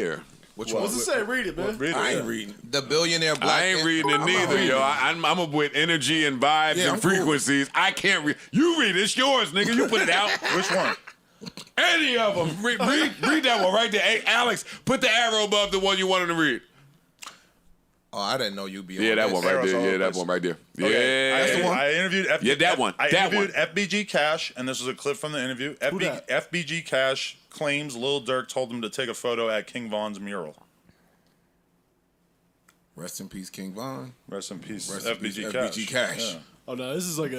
Here. Which one? What's it say? Read it, man. Read it, I ain't reading. The billionaire black. I ain't reading it neither, yo. I'm up with energy and vibes and frequencies. Cool. I can't read. You read it. It's yours, nigga. You put it out. Which one? Any of them. Read that one right there. Hey, Alex, put the arrow above the one you wanted to read. Oh, I didn't know you'd be on that this. one right there. Yeah, that one right there. Okay. Yeah. That's the one. I interviewed that one. I interviewed FBG Cash, and this is a clip from the interview. FBG Cash claims Lil Durk told him to take a photo at King Von's mural. Rest in peace, King Von. Rest in peace, FBG Cash. Yeah. Oh no, this is like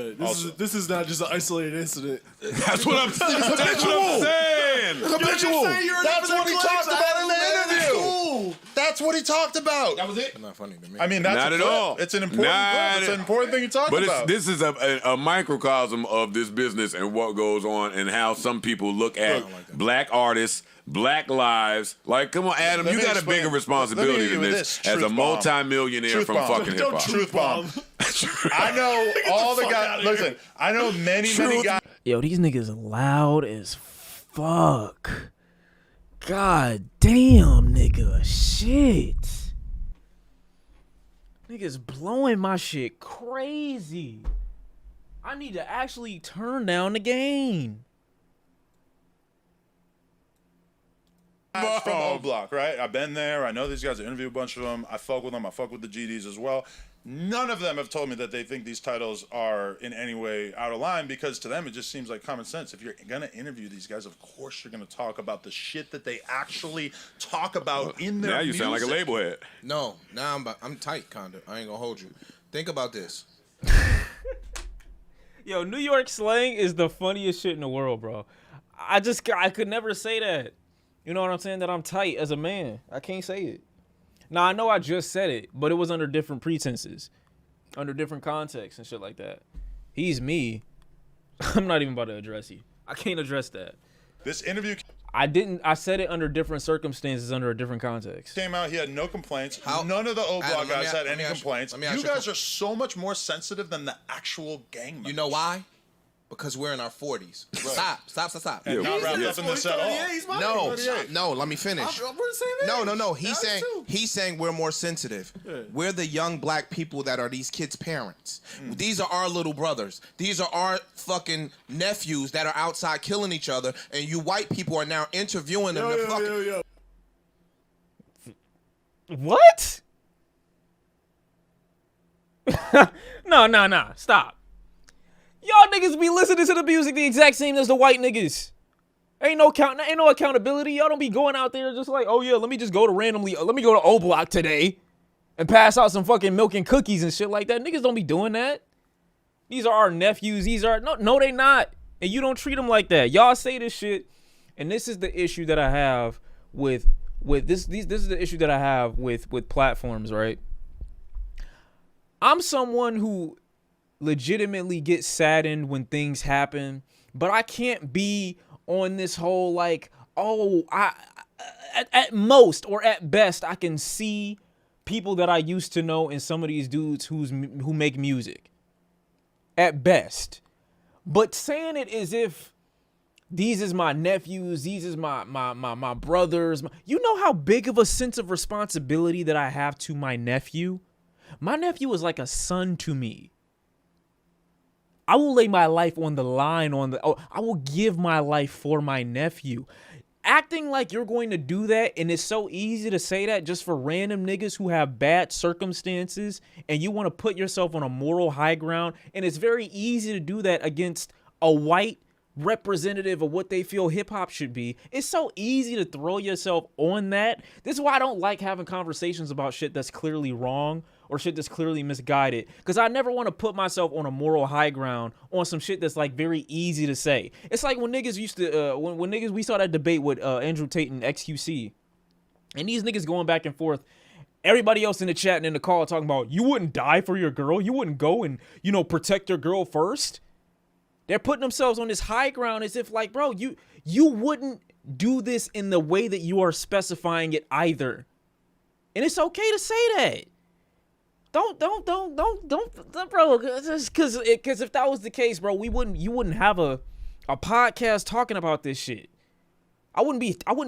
this is not just an isolated incident. That's what I'm saying. That's what I'm saying. Habitual. That's what he talked about in the interview. That's what he talked about. That was it. Not funny to me. I mean, that's not at all. It's an important clip. It's an important thing you talked about. But this is a microcosm of this business and what goes on and how some people look at black artists, black lives. Like, come on, Adam, you got a bigger responsibility than this as a multi-millionaire from fucking hip hop. Truth bomb. I know all the guys. Listen, I know many guys. Yo, these niggas loud as fuck. God damn, nigga. Shit. Niggas blowing my shit crazy. I need to actually turn down the gain. From O Block, right? I've been there. I know these guys. I interviewed a bunch of them. I fuck with them. I fuck with the GDs as well. None of them have told me that they think these titles are in any way out of line, because to them it just seems like common sense. If you're gonna interview these guys, of course you're gonna talk about the shit that they actually talk about in their music. Now you sound like a label head. No, now I'm tight, kinda. I ain't gonna hold you. Think about this. Yo, New York slang is the funniest shit in the world, bro. I could never say that. You know what I'm saying? That I'm tight as a man. I can't say it. Now, I know I just said it, but it was under different pretenses, under different contexts and shit like that. He's me. I'm not even about to address you. I can't address that. This interview... I said it under different circumstances, under a different context. Came out, he had no complaints. None of the O Block guys had any complaints. You guys are so much more sensitive than the actual gang members. You know why? Because we're in our 40s. Right. Stop. And not wrapped up in this at all. No, let me finish. No. He's saying we're more sensitive. Yeah. We're the young black people that are these kids' parents. These are our little brothers. These are our fucking nephews that are outside killing each other, and you white people are now interviewing them. What? No. Stop. Y'all niggas be listening to the music the exact same as the white niggas. Ain't no accountability. Y'all don't be going out there just like, oh yeah, let me go to O Block today and pass out some fucking milk and cookies and shit like that. Niggas don't be doing that. These are our nephews. No, they not. And you don't treat them like that. Y'all say this shit, and this is the issue that I have with this is the issue that I have with platforms, right? I'm someone who legitimately get saddened when things happen, but I can't be on this whole like, oh, at most or at best I can see people that I used to know in some of these dudes who make music at best. But saying it as if these is my nephews, these is my brothers, you know how big of a sense of responsibility that I have to my nephew? My nephew is like a son to me. I will lay my life on the line I will give my life for my nephew. Acting like you're going to do that, and it's so easy to say that just for random niggas who have bad circumstances, and you want to put yourself on a moral high ground, and it's very easy to do that against a white representative of what they feel hip-hop should be. It's so easy to throw yourself on that. This is why I don't like having conversations about shit that's clearly wrong or shit that's clearly misguided, because I never want to put myself on a moral high ground on some shit that's like very easy to say. It's like when niggas used to when niggas, we saw that debate with Andrew Tate and XQC, and these niggas going back and forth. Everybody else in the chat and in the call talking about, you wouldn't die for your girl, you wouldn't go and, you know, protect your girl first. They're putting themselves on this high ground as if like, bro, you wouldn't do this in the way that you are specifying it either. And it's okay to say that. Don't, bro. Just because if that was the case, bro, you wouldn't have a podcast talking about this shit. I wouldn't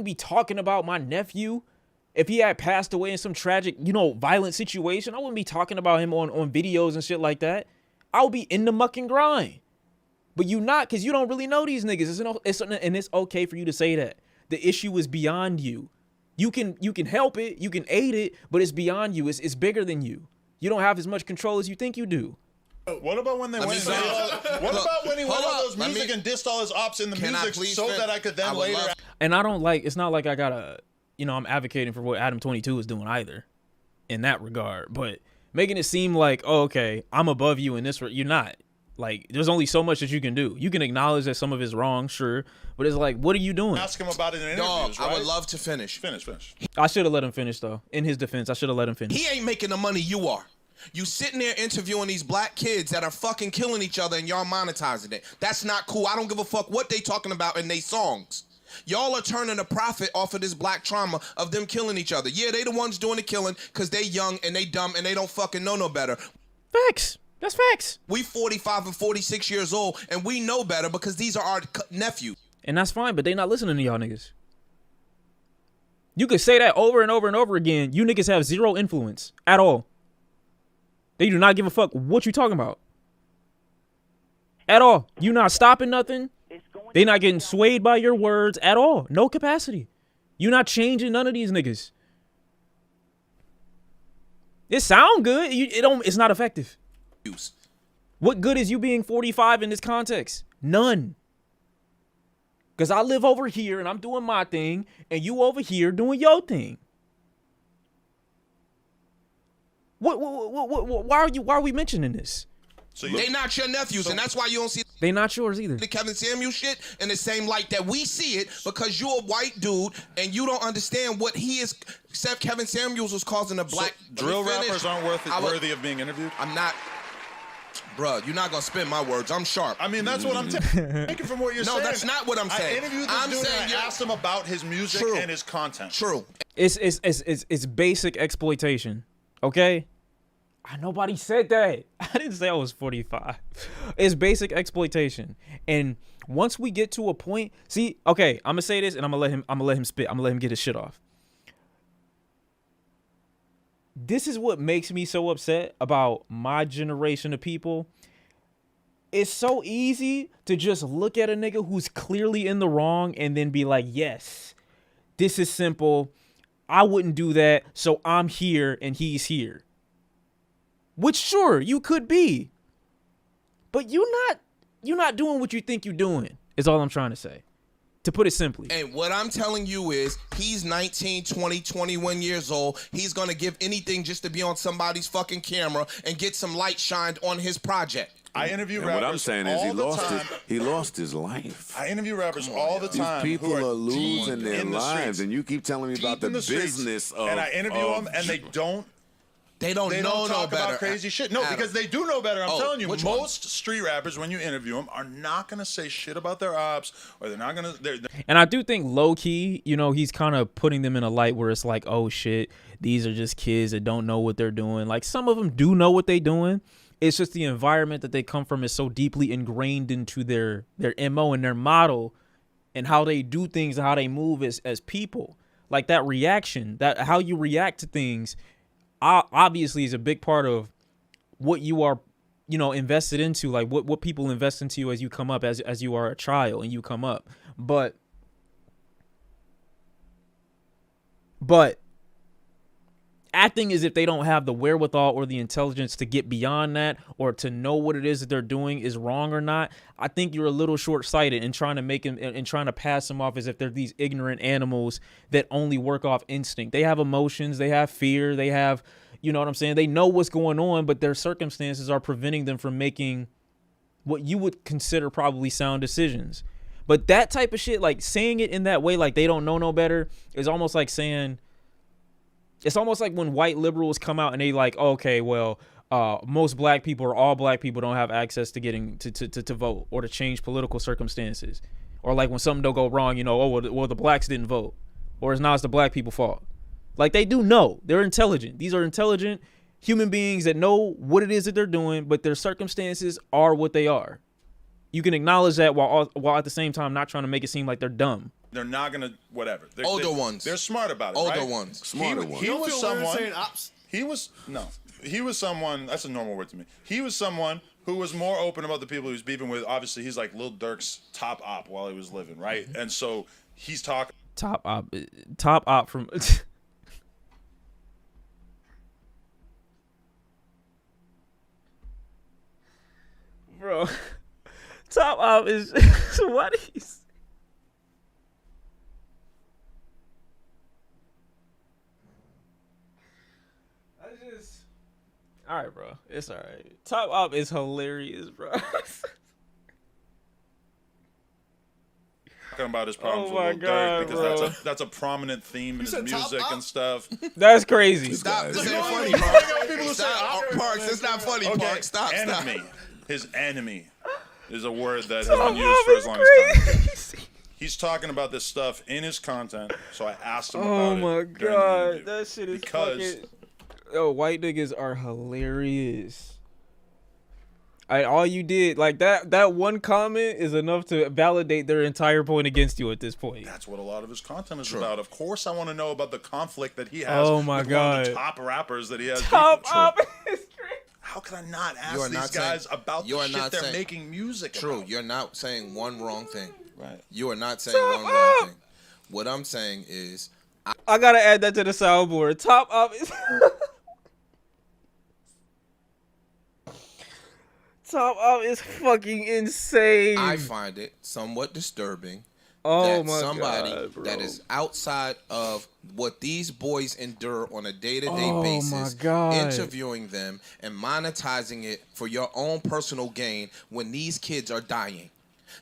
be talking about my nephew If he had passed away in some tragic, violent situation, I wouldn't be talking about him on videos and shit like that. I would be in the muck and grind. But you not, because you don't really know these niggas. And it's okay for you to say that. The issue is beyond you. You can help it, you can aid it, but it's beyond you. It's bigger than you. You don't have as much control as you think you do. What about when they went? What about when he went on those music and dissed all his ops in the music so that I could then later? And I don't like. It's not like I gotta. I'm advocating for what Adam22 is doing either, in that regard. But making it seem like, oh, okay, I'm above you in this. You're not. Like, there's only so much that you can do. You can acknowledge that some of it's wrong, sure, but it's like, what are you doing? Ask him about it in interviews, right? I would love to finish. Finish. I should have let him finish, though. In his defense, I should have let him finish. He ain't making the money you are. You sitting there interviewing these black kids that are fucking killing each other and y'all monetizing it. That's not cool. I don't give a fuck what they talking about in they songs. Y'all are turning a profit off of this black trauma of them killing each other. Yeah, they the ones doing the killing because they young and they dumb and they don't fucking know no better. Facts. That's facts. We 45 and 46 years old, and we know better because these are our nephews. And that's fine, but they not listening to y'all niggas. You could say that over and over and over again. You niggas have zero influence at all. They do not give a fuck what you talking about. At all. You not stopping nothing. They not getting swayed by your words at all. No capacity. You not changing none of these niggas. It sound good. It's not effective. What good is you being 45 in this context? None. Because I live over here and I'm doing my thing and you over here doing your thing. Why are we mentioning this? So they not your nephews, and that's why you don't see they not yours either. The Kevin Samuels shit in the same light that we see it, because you're a white dude and you don't understand what he is. Except Kevin Samuels was causing a black drill rappers aren't worthy of being interviewed. I'm not. Bruh, you're not gonna spin my words. I'm sharp. I mean, that's what I'm taking from what you're saying. No, that's not what I'm saying. I interviewed this dude and I asked him about his music and his content. True. It's basic exploitation. Okay? Nobody said that. I didn't say I was 45. It's basic exploitation. And once we get to a point, see, okay, I'm gonna say this and I'm gonna let him spit. I'm gonna let him get his shit off. This is what makes me so upset about my generation of people. It's so easy to just look at a nigga who's clearly in the wrong and then be like, yes, this is simple. I wouldn't do that, so I'm here and he's here. Which, sure, you could be. But you're not doing what you think you're doing, is all I'm trying to say. To put it simply. And what I'm telling you is, he's 19, 20, 21 years old. He's going to give anything just to be on somebody's fucking camera and get some light shined on his project. I interview rappers. What I'm saying is he lost his life. I interview rappers all the time. These people are losing their lives, and you keep telling me about the business of. And I interview them, and they don't know talk better. About crazy shit. No, Adam. Because they do know better. I'm telling you, most one? street rappers, when you interview them, are not gonna say shit about their ops, or they're not gonna. And I do think low key, he's kind of putting them in a light where it's like, oh shit, these are just kids that don't know what they're doing. Like, some of them do know what they're doing. It's just the environment that they come from is so deeply ingrained into their MO and their model and how they do things and how they move as people. Like, that reaction, that how you react to things, obviously is a big part of what you are, invested into, like what people invest into you as you come up, as you are a child and you come up. But acting as if they don't have the wherewithal or the intelligence to get beyond that or to know what it is that they're doing is wrong or not, I think you're a little short-sighted in trying to make them and trying to pass them off as if they're these ignorant animals that only work off instinct. They have emotions, they have fear, they have, you know what I'm saying? They know what's going on, but their circumstances are preventing them from making what you would consider probably sound decisions. But that type of shit, like saying it in that way, like they don't know no better, is almost like saying, it's almost like when white liberals come out and they like, okay, well, most black people or all black people don't have access to getting to vote or to change political circumstances. Or like when something don't go wrong, well, the blacks didn't vote. Or it's not the black people's fault. Like, they do know. They're intelligent. These are intelligent human beings that know what it is that they're doing, but their circumstances are what they are. You can acknowledge that while at the same time not trying to make it seem like they're dumb. They're not gonna whatever. Older ones. They're smart about it. Older right? ones. Smarter ones. He was someone. He was someone. That's a normal word to me. He was someone who was more open about the people he was beefing with. Obviously, he's like Lil Durk's top op while he was living, right? And so he's talking. Top op from. Bro, top op is what he's. All right, bro. It's all right. Top op is hilarious, bro. Talking about his problems with Lil Durk because that's a prominent theme in his music and stuff. That's crazy. Stop. This ain't funny, Parks. Stop, Parks. It's not funny, Parks. Stop. Enemy. His enemy is a word that has been used for as long as time. He's talking about this stuff in his content, so I asked him about it. Oh my god, that shit is fucking. Yo, white niggas are hilarious. All you did, like that one comment is enough to validate their entire point against you at this point. That's what a lot of his content is about. Of course, I want to know about the conflict that he has with one of the top rappers that he has. Top op is crazy. How can I not ask these guys about the shit they're making music about? You're not saying one wrong thing. Right. You are not saying one wrong thing. What I'm saying is... I gotta add that to the soundboard. Top op is... Top op is fucking insane. I find it somewhat disturbing that somebody God, that is outside of what these boys endure on a day-to-day basis, interviewing them and monetizing it for your own personal gain when these kids are dying.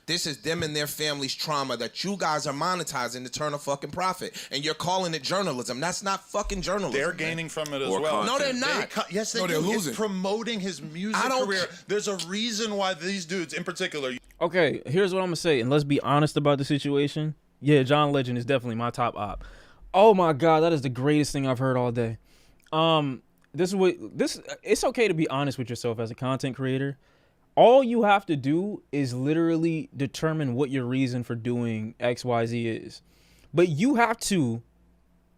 This is them and their family's trauma that you guys are monetizing to turn a fucking profit. And you're calling it journalism. That's not fucking journalism. They're gaining from it as well. No, they're not. Yes, they're losing. It's promoting his music career. There's a reason why these dudes in particular... Okay, here's what I'm going to say. And let's be honest about the situation. Yeah, John Legend is definitely my top op. Oh my God, that is the greatest thing I've heard all day. It's okay to be honest with yourself as a content creator. All you have to do is literally determine what your reason for doing XYZ is. But you have to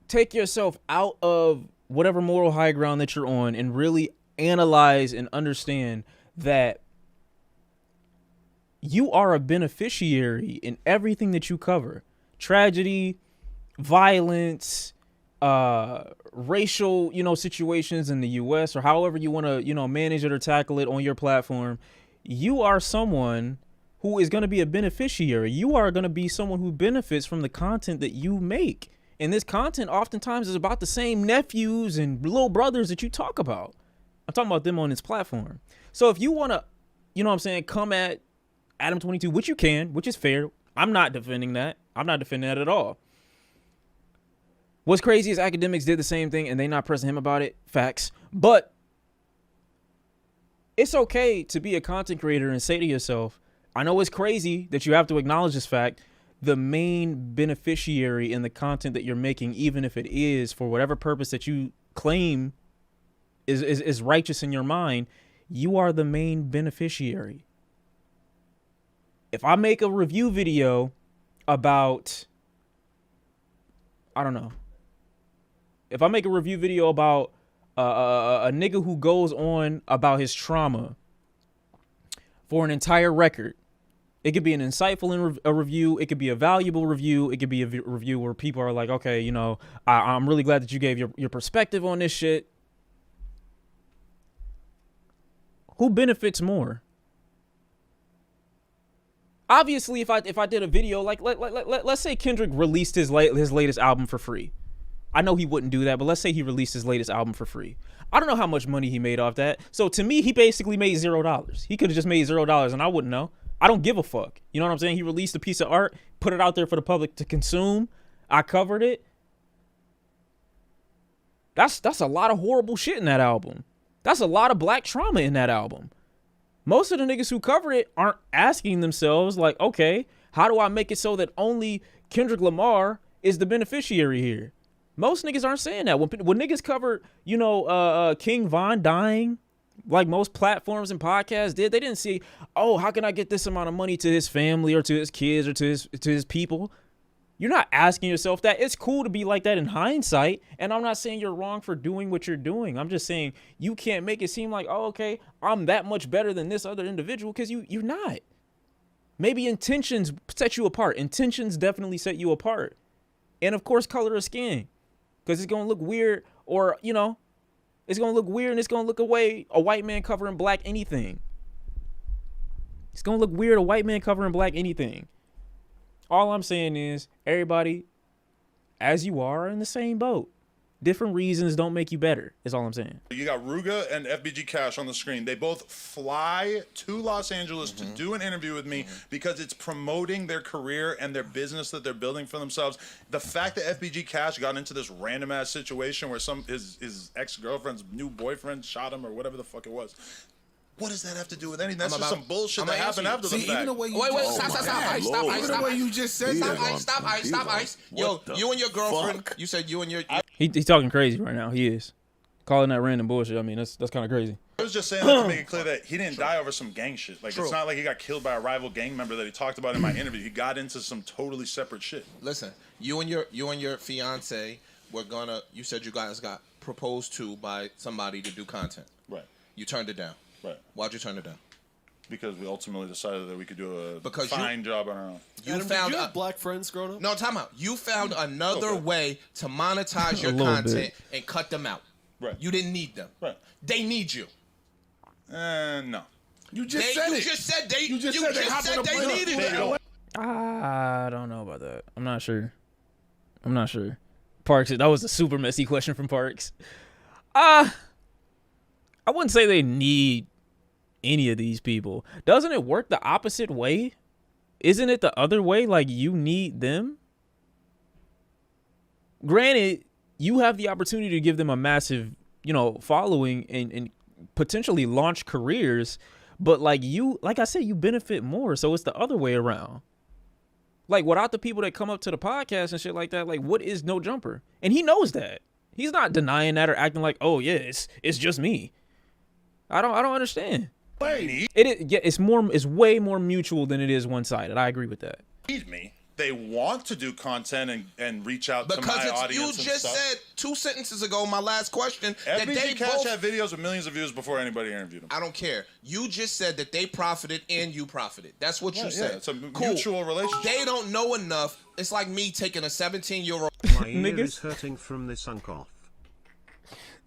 take yourself out of whatever moral high ground that you're on and really analyze and understand that you are a beneficiary in everything that you cover. Tragedy, violence, racial, situations in the US, or however you want to, manage it or tackle it on your platform. You are someone who is going to be a beneficiary. You are going to be someone who benefits from the content that you make. And this content oftentimes is about the same nephews and little brothers that you talk about. I'm talking about them on this platform. So if you want to, come at Adam22, which you can, which is fair. I'm not defending that. I'm not defending that at all. What's crazy is academics did the same thing and they not pressing him about it. Facts. But it's okay to be a content creator and say to yourself, I know it's crazy that you have to acknowledge this fact. The main beneficiary in the content that you're making, even if it is for whatever purpose that you claim is righteous in your mind, you are the main beneficiary. If I make a review video about, if I make a review video about a nigga who goes on about his trauma for an entire record, it could be an insightful review. It could be a valuable review. It could be a review where people are like, okay, I'm really glad that you gave your perspective on this shit. Who benefits more? Obviously, if I did a video, like let's say Kendrick released his latest album for free. I know he wouldn't do that, but let's say he released his latest album for free. I don't know how much money he made off that. So to me, he basically made $0. He could have just made $0 and I wouldn't know. I don't give a fuck. You know what I'm saying? He released a piece of art, put it out there for the public to consume. I covered it. That's a lot of horrible shit in that album. That's a lot of black trauma in that album. Most of the niggas who cover it aren't asking themselves like, okay, how do I make it so that only Kendrick Lamar is the beneficiary here? Most niggas aren't saying that. When niggas cover, King Von dying, like most platforms and podcasts did, they didn't see, oh, how can I get this amount of money to his family or to his kids or to his people? You're not asking yourself that. It's cool to be like that in hindsight, and I'm not saying you're wrong for doing what you're doing. I'm just saying you can't make it seem like, oh, okay, I'm that much better than this other individual, because you're not. Maybe intentions set you apart. Intentions definitely set you apart. And, of course, color of skin, because it's going to look weird, or, you know, it's going to look weird and it's going to look away a white man covering black anything. It's going to look weird a white man covering black anything. All I'm saying is everybody, as you are, in the same boat. Different reasons don't make you better, is all I'm saying. You got Ruga and FBG Cash on the screen. They both fly to Los Angeles to do an interview with me because it's promoting their career and their business that they're building for themselves. The fact that FBG Cash got into this random ass situation where his ex-girlfriend's new boyfriend shot him or whatever the fuck it was. What does that have to do with anything? That's just some bullshit that happened after the fact. Even the way you stop, ice. Yo, you and your girlfriend, you said you and your... He's talking crazy right now. He is. Calling that random bullshit. I mean, that's kind of crazy. I was just saying that to make it clear that he didn't die over some gang shit. Like, it's not like he got killed by a rival gang member that he talked about in my interview. He got into some totally separate shit. Listen, you and your fiance were gonna... You said you guys got proposed to by somebody to do content. Right. You turned it down. Right. Why'd you turn it down? Because we ultimately decided that we could do a Because fine job on our own. You have black friends growing up? No, time out. You found another way to monetize your content and cut them out. Right. You didn't need them. Right. They need you. No. You just said they needed you. I don't know about that. I'm not sure. Parks, that was a super messy question from Parks. I wouldn't say they need any of these people. Doesn't it work the opposite way? Isn't it the other way? Like, you need them? Granted, you have the opportunity to give them a massive, following and potentially launch careers, but like I said, you benefit more. So it's the other way around. Like, without the people that come up to the podcast and shit like that, like, what is No Jumper? And he knows that. He's not denying that or acting like, oh yeah, it's just me. I don't understand. It's way more mutual than it is one-sided. I agree with that. Need me. They want to do content and reach out to my audience. You just said 2 sentences ago, my last question, that they FBG Cash both had videos with millions of views before anybody interviewed them. I don't care. You just said that they profited and you profited. That's what you said. Yeah, it's a mutual relationship. They don't know enough. It's like me taking a 17-year-old. My ear is hurting from this unk off.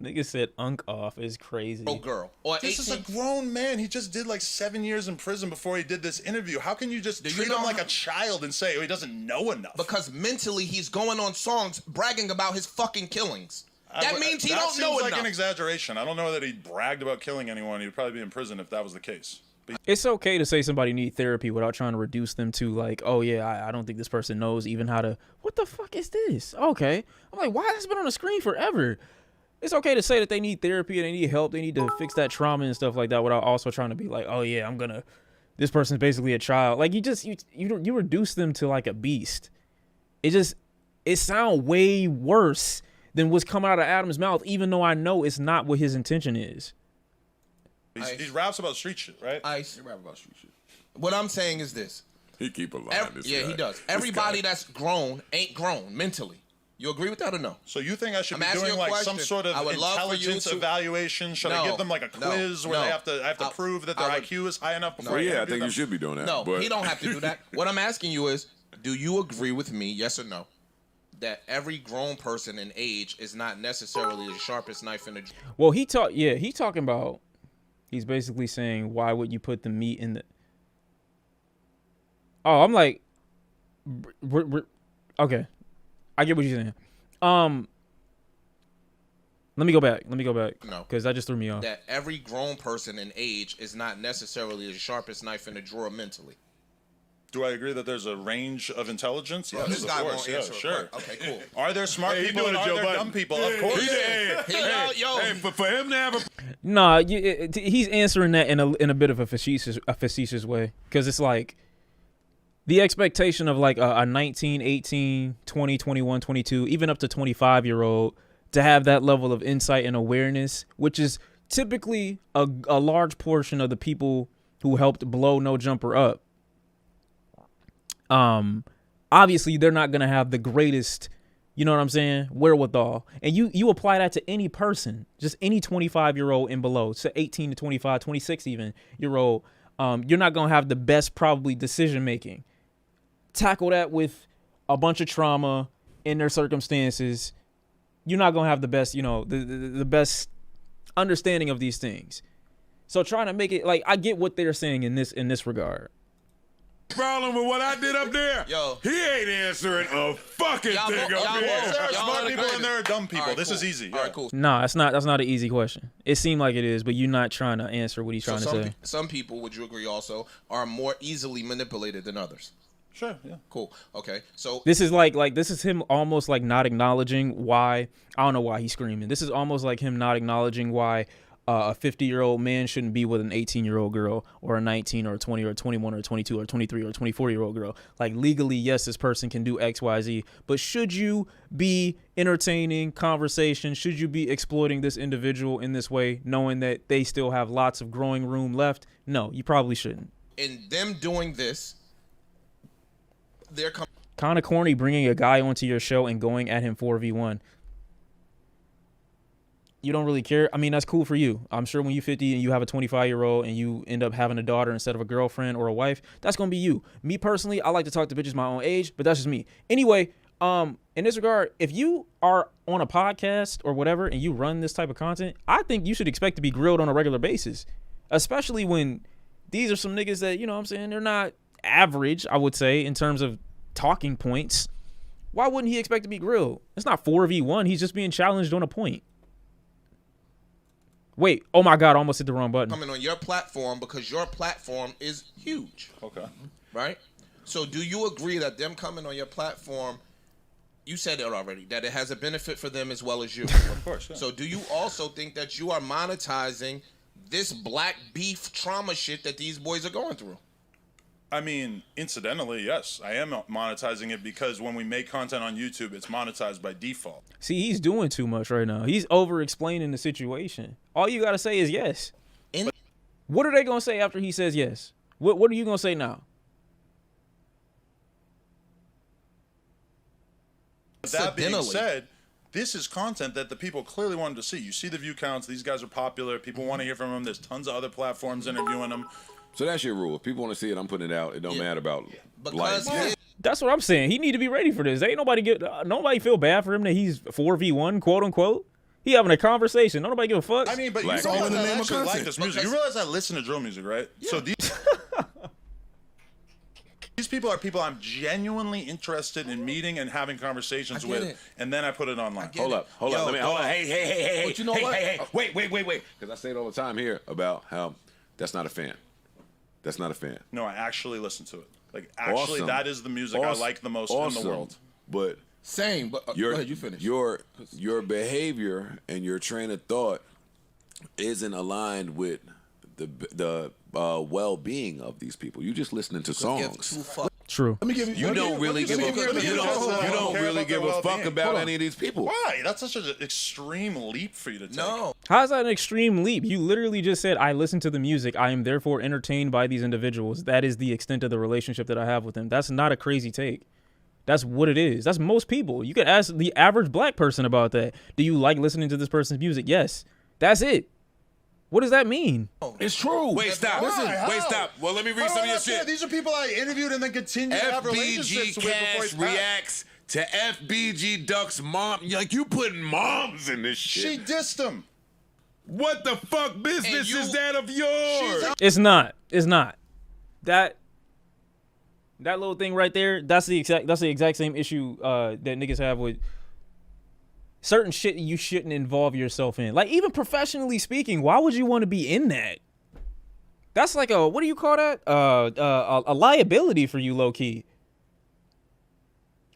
Nigga said unk off is crazy. Oh, girl. Or this is a grown man. He just did like 7 years in prison before he did this interview. How can you just treat him like a child and say, oh, he doesn't know enough? Because mentally he's going on songs bragging about his fucking killings. That means he don't know enough. That's like an exaggeration. I don't know that he bragged about killing anyone. He would probably be in prison if that was the case. It's okay to say somebody need therapy without trying to reduce them to like, oh yeah, I don't think this person knows even how to, what the fuck is this? Okay. I'm like, why has it been on the screen forever? It's okay to say that they need therapy and they need help. They need to fix that trauma and stuff like that without also trying to be like, oh yeah, this person's basically a child. Like you reduce them to like a beast. It sounds way worse than what's coming out of Adam's mouth, even though I know it's not what his intention is. He raps about street shit, right? He raps about street shit. What I'm saying is this. He keep a line. He does. Everybody that's grown ain't grown mentally. You agree with that or no? So you think I should be doing like some sort of intelligence evaluation? Should I give them like a quiz where I have to prove that their IQ is high enough before? I think you should be doing that. No, he don't have to do that. What I'm asking you is, do you agree with me, yes or no, that every grown person in age is not necessarily the sharpest knife in the... Well, he talking about, he's basically saying, why would you put the meat in the... Oh, I'm like, okay. I get what you're saying. Let me go back. No. Because that just threw me off. That every grown person in age is not necessarily the sharpest knife in the drawer mentally. Do I agree that there's a range of intelligence? Yeah, this guy won't answer. Sure. Okay, cool. Are there smart people and are there dumb people? Of course. For him to have a... Nah, he's answering that in a bit of a facetious way. Because it's like... The expectation of like a 19, 18, 20, 21, 22, even up to 25-year-old to have that level of insight and awareness, which is typically a large portion of the people who helped blow No Jumper up. obviously they're not going to have the greatest, you know what I'm saying, wherewithal. And you apply that to any person, just any 25-year-old and below, so 18 to 25, 26 even year old. You're not going to have the best probably decision making. Tackle that with a bunch of trauma in their circumstances. You're not going to have the best, the best understanding of these things. So trying to make it like, I get what they're saying in this regard. Problem with what I did up there? Yo, he ain't answering a fucking thing up there. There are smart people and there are dumb people. Right, this cool. is easy. All right, cool. Nah, that's not an easy question. It seemed like it is, but you're not trying to answer what he's trying to say. Some people, would you agree also, are more easily manipulated than others? Sure, yeah. Cool. Okay. So this is like this is him almost like not acknowledging why. I don't know why he's screaming. This is almost like him not acknowledging why a 50-year-old man shouldn't be with an 18-year-old girl or a 19 or a 20 or a 21 or a 22 or 23 or a 24-year-old girl. Like legally, yes, this person can do X, Y, Z. But should you be entertaining conversation? Should you be exploiting this individual in this way, knowing that they still have lots of growing room left? No, you probably shouldn't. in them doing this, they're coming. Kind of corny bringing a guy onto your show and going at him 4v1. You don't really care. I mean, that's cool for you. I'm sure when you're 50 and you have a 25-year-old and you end up having a daughter instead of a girlfriend or a wife, that's going to be you. Me personally, I like to talk to bitches my own age, but that's just me. Anyway, in this regard, if you are on a podcast or whatever and you run this type of content, I think you should expect to be grilled on a regular basis, especially when these are some niggas that, you know what I'm saying, they're not average, I would say, in terms of talking points. Why wouldn't he expect to be grilled? It's not 4v1. He's just being challenged on a point. Wait, oh my God, I almost hit the wrong button. Coming on your platform because your platform is huge. Okay. Right? So do you agree that them coming on your platform, you said it already, that it has a benefit for them as well as you? Of course, yeah. So do you also think that you are monetizing this black beef trauma shit that these boys are going through? I mean, incidentally, yes, I am monetizing it because when we make content on YouTube, it's monetized by default. See, he's doing too much right now. He's over-explaining the situation. All you got to say is yes. What are they going to say after he says yes? What are you going to say now? That being said, this is content that the people clearly wanted to see. You see the view counts. These guys are popular. People want to hear from them. There's tons of other platforms interviewing them. So that's your rule. If people want to see it, I'm putting it out. It don't matter about life. That's what I'm saying. He need to be ready for this. Ain't nobody feel bad for him that he's 4v1, quote unquote. He having a conversation. Don't nobody give a fuck. I mean, but Black you realize in the I name of actually like content. this music. You realize I listen to drill music, right? Yeah. So these people are people I'm genuinely interested in meeting and having conversations with, and then I put it online. Hold up. Hold on. Hey. But you know what? Hey. Wait. Because I say it all the time here about how that's not a fan. That's not a fan. No, I actually listen to it. Like, actually, that is the music I like the most in the world. But same. But go ahead, you finish. Your behavior and your train of thought isn't aligned with the well-being of these people. You just listening to songs. True. Let me give you. You don't really give a fuck about any of these people. Why? That's such an extreme leap for you to take. No. How's that an extreme leap? You literally just said, I listen to the music. I am therefore entertained by these individuals. That is the extent of the relationship that I have with them. That's not a crazy take. That's what it is. That's most people. You could ask the average black person about that. Do you like listening to this person's music? Yes. That's it. What does that mean? It's true. Wait, stop. Wait, stop. Well, let me read some of your shit. These are people I interviewed and then continue to have relationships with before it's reacts to FBG Duck's mom. Like, you putting moms in this shit. She dissed him. What the fuck business is that of yours? It's not. It's not. That little thing right there, that's the exact same issue that niggas have with certain shit you shouldn't involve yourself in. Like, even professionally speaking, why would you want to be in that? That's like a, what do you call that? A liability for you, low key.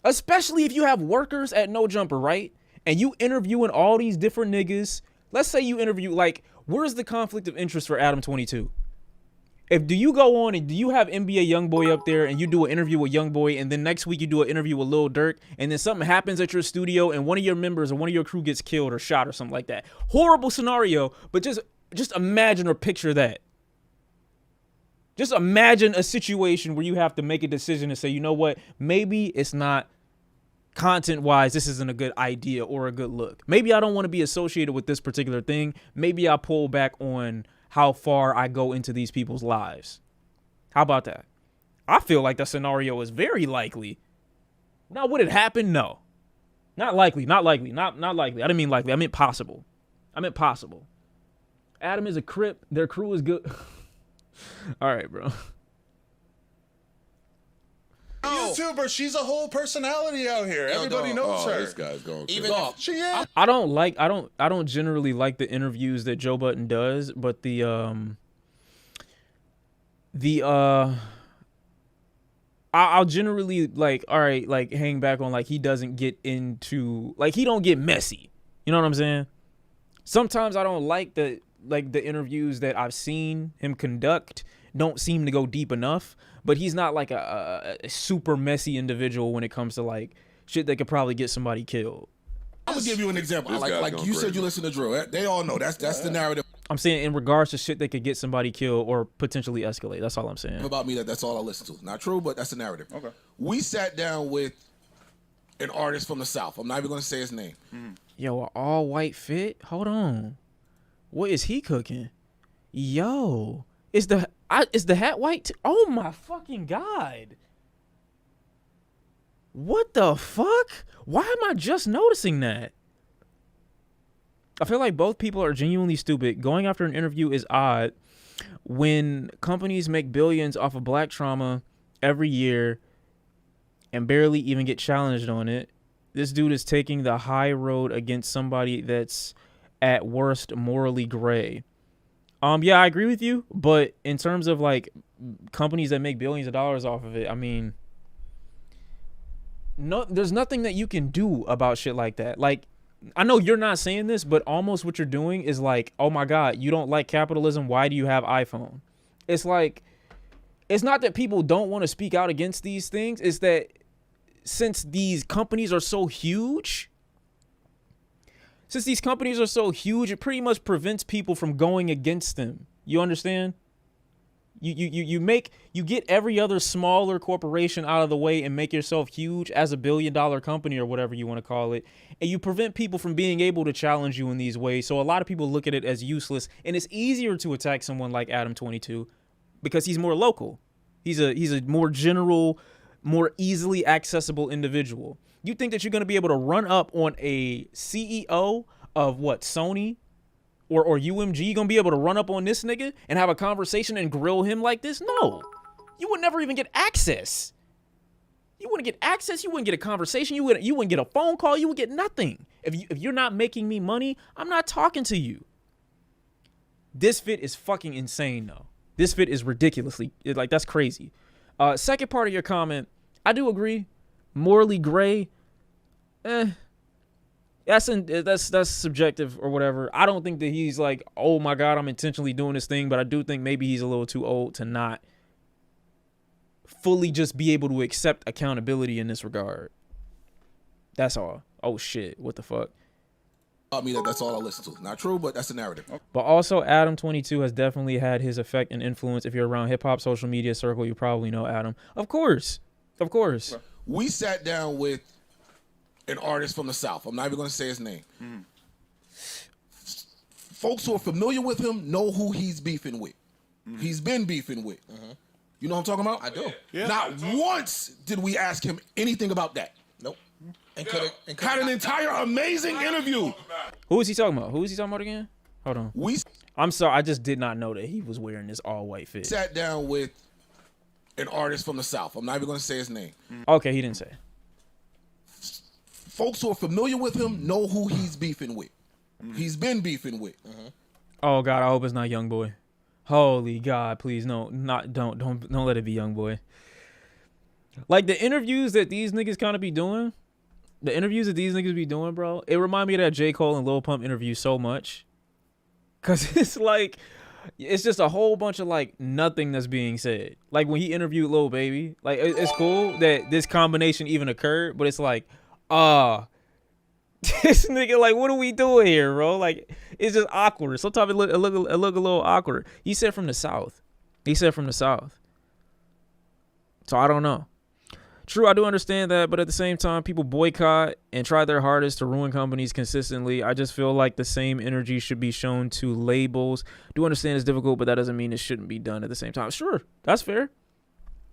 Especially if you have workers at No Jumper, right? And you interviewing all these different niggas. Let's say you interview, like, where's the conflict of interest for Adam22? Do you go on and do you have NBA Youngboy up there and you do an interview with Youngboy and then next week you do an interview with Lil Durk and then something happens at your studio and one of your members or one of your crew gets killed or shot or something like that? Horrible scenario, but just imagine or picture that. Just imagine a situation where you have to make a decision and say, you know what, maybe it's not content-wise, this isn't a good idea or a good look. Maybe I don't want to be associated with this particular thing. Maybe I pull back on how far I go into these people's lives. How about that? I feel like the scenario is very likely. Now, would it happen? No. Not likely. Not likely. Not likely. I didn't mean likely. I meant possible. Adam is a Crip. Their crew is good. All right, bro. YouTuber, she's a whole personality out here. Everybody knows her. This guy's going crazy. Even if She is. I don't generally like the interviews that Joe Budden does, but I'll generally like, all right, like hang back on like he doesn't get into like he don't get messy. You know what I'm saying? Sometimes I don't like the interviews that I've seen him conduct don't seem to go deep enough, but he's not like a super messy individual when it comes to like shit that could probably get somebody killed. I'm gonna give you an example. Like you said, you listen to Drew. They all know that's the narrative I'm saying in regards to shit that could get somebody killed or potentially escalate. That's all I'm saying. about me. That's all I listen to. Not true, but that's the narrative. Okay. We sat down with an artist from the South. I'm not even gonna say his name. Yo, an all white fit? Hold on. What is he cooking? Yo, is the hat white? Oh my fucking God. What the fuck? Why am I just noticing that? I feel like both people are genuinely stupid. Going after an interview is odd when companies make billions off of black trauma every year and barely even get challenged on it. This dude is taking the high road against somebody that's at worst morally gray. Yeah, I agree with you, but in terms of like companies that make billions of dollars off of it, I mean, no, there's nothing that you can do about shit like that. Like, I know you're not saying this, but almost what you're doing is like, oh my God, you don't like capitalism. Why do you have iPhone? It's like, it's not that people don't want to speak out against these things. It's that since these companies are so huge, it pretty much prevents people from going against them. You understand? You get every other smaller corporation out of the way and make yourself huge as a $1 billion company or whatever you want to call it. And you prevent people from being able to challenge you in these ways. So a lot of people look at it as useless, and it's easier to attack someone like Adam22 because he's more local. He's a more general, more easily accessible individual. You think that you're going to be able to run up on a CEO of what, Sony or UMG? You going to be able to run up on this nigga and have a conversation and grill him like this? No. You would never even get access. You wouldn't get access. You wouldn't get a conversation. You wouldn't get a phone call. You would get nothing. If you're not making me money, I'm not talking to you. This fit is fucking insane, though. This fit is ridiculously, like, that's crazy. Second part of your comment, I do agree. Morally gray, that's subjective or whatever. I don't think that he's like, oh my God, I'm intentionally doing this thing, but I do think maybe he's a little too old to not fully just be able to accept accountability in this regard. That's all. Oh shit, what the fuck? About me, that's all I listen to. Not true, but that's the narrative. But also, Adam22 has definitely had his effect and influence. If you're around hip-hop social media circle, you probably know Adam. Of course. We sat down with an artist from the South. I'm not even going to say his name. Folks who are familiar with him know who he's beefing with. He's been beefing with. You know what I'm talking about? I do. Yeah. Not once did we ask him anything about that. Nope. And had an entire amazing interview. Who is he talking about? Who is he talking about again? Hold on. I'm sorry, I just did not know that he was wearing this all-white fit. Sat down with an artist from the South. I'm not even going to say his name. Okay, he didn't say. Folks who are familiar with him know who he's beefing with. He's been beefing with. Oh God, I hope it's not Young Boy. Holy God, please no, don't let it be Young Boy. Like the interviews that these niggas kind of be doing, bro, it remind me of that J. Cole and Lil Pump interview so much. Cause it's like, it's just a whole bunch of like nothing that's being said. Like when he interviewed Lil Baby, like it's cool that this combination even occurred, but it's like, this nigga, like, what are we doing here, bro? Like, it's just awkward. Sometimes it look a little awkward. He said from the South. He said from the South. So I don't know. True, I do understand that, but at the same time, people boycott and try their hardest to ruin companies consistently. I just feel like the same energy should be shown to labels. Do understand it's difficult, but that doesn't mean it shouldn't be done at the same time. Sure, that's fair.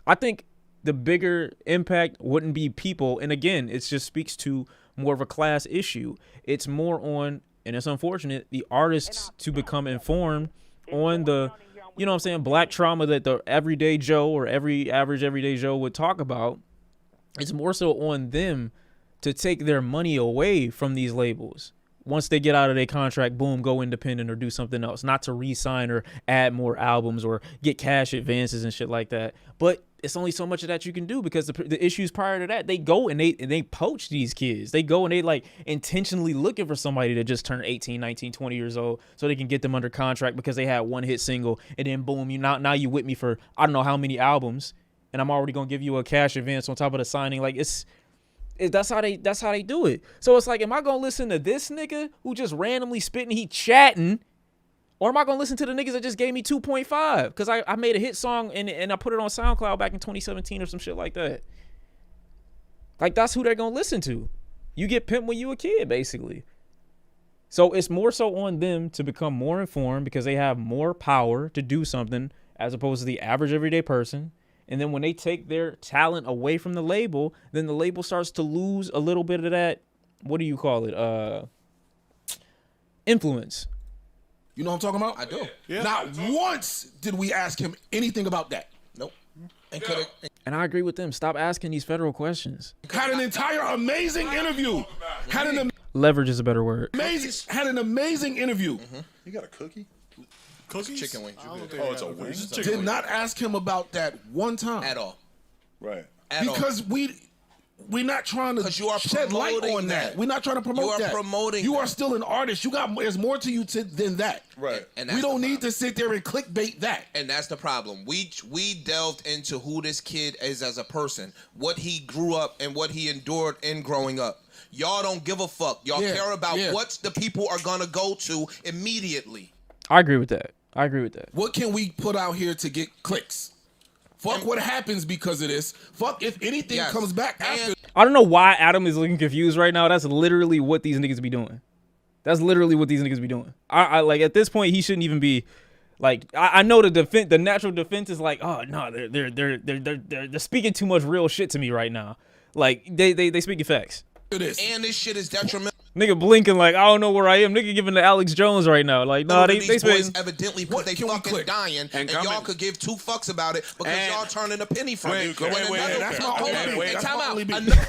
I think the bigger impact wouldn't be people. And again, it just speaks to more of a class issue. It's more on, and it's unfortunate, the artists to become informed on the, you know what I'm saying, black trauma that the everyday Joe or every average everyday Joe would talk about. It's more so on them to take their money away from these labels. Once they get out of their contract, boom, go independent or do something else. Not to re-sign or add more albums or get cash advances and shit like that. But it's only so much of that you can do, because the issues prior to that, they go and they poach these kids. They go and they like intentionally looking for somebody that just turned 18, 19, 20 years old so they can get them under contract because they had one hit single, and then boom, now you with me for I don't know how many albums, and I'm already gonna give you a cash advance on top of the signing. Like that's how they do it. So it's like, am I gonna listen to this nigga who just randomly spitting, he chatting, or am I gonna listen to the niggas that just gave me 2.5 because I made a hit song and I put it on SoundCloud back in 2017 or some shit like that? Like, that's who they're gonna listen to. You get pimped when you a kid, basically. So it's more so on them to become more informed because they have more power to do something as opposed to the average everyday person. And then when they take their talent away from the label, then the label starts to lose a little bit of that, what do you call it? Influence. You know what I'm talking about? I do. Yeah. Not once did we ask him anything about that. Nope. And I agree with them. Stop asking these federal questions. Had an entire amazing interview. Leverage is a better word. Had an amazing interview. You got a cookie? Cookies? Chicken wings. Oh, it's a wing. Did not ask him about that one time. At all. Right. Because we're not trying to you are shed light on that. We're not trying to promote that. You are promoting You that. are still an artist. There's more to you than that. Right. And We don't need to sit there and clickbait that. And that's the problem. We delved into who this kid is as a person, what he grew up and what he endured in growing up. Y'all don't give a fuck. Y'all care about what the people are gonna go to immediately. I agree with that. What can we put out here to get clicks? Fuck what happens because of this. Fuck if anything comes back after. I don't know why Adam is looking confused right now. That's literally what these niggas be doing. I like, at this point, he shouldn't even be like, I know the natural defense is like, oh no, they're speaking too much real shit to me right now. Like they speaking facts. And this shit is detrimental. Nigga blinking like, I don't know where I am. Nigga giving to Alex Jones right now. Like, nah, they boys evidently put they fucking dying, and y'all could give two fucks about it because y'all turning a penny from it. Wait, That's my only beef. Time out.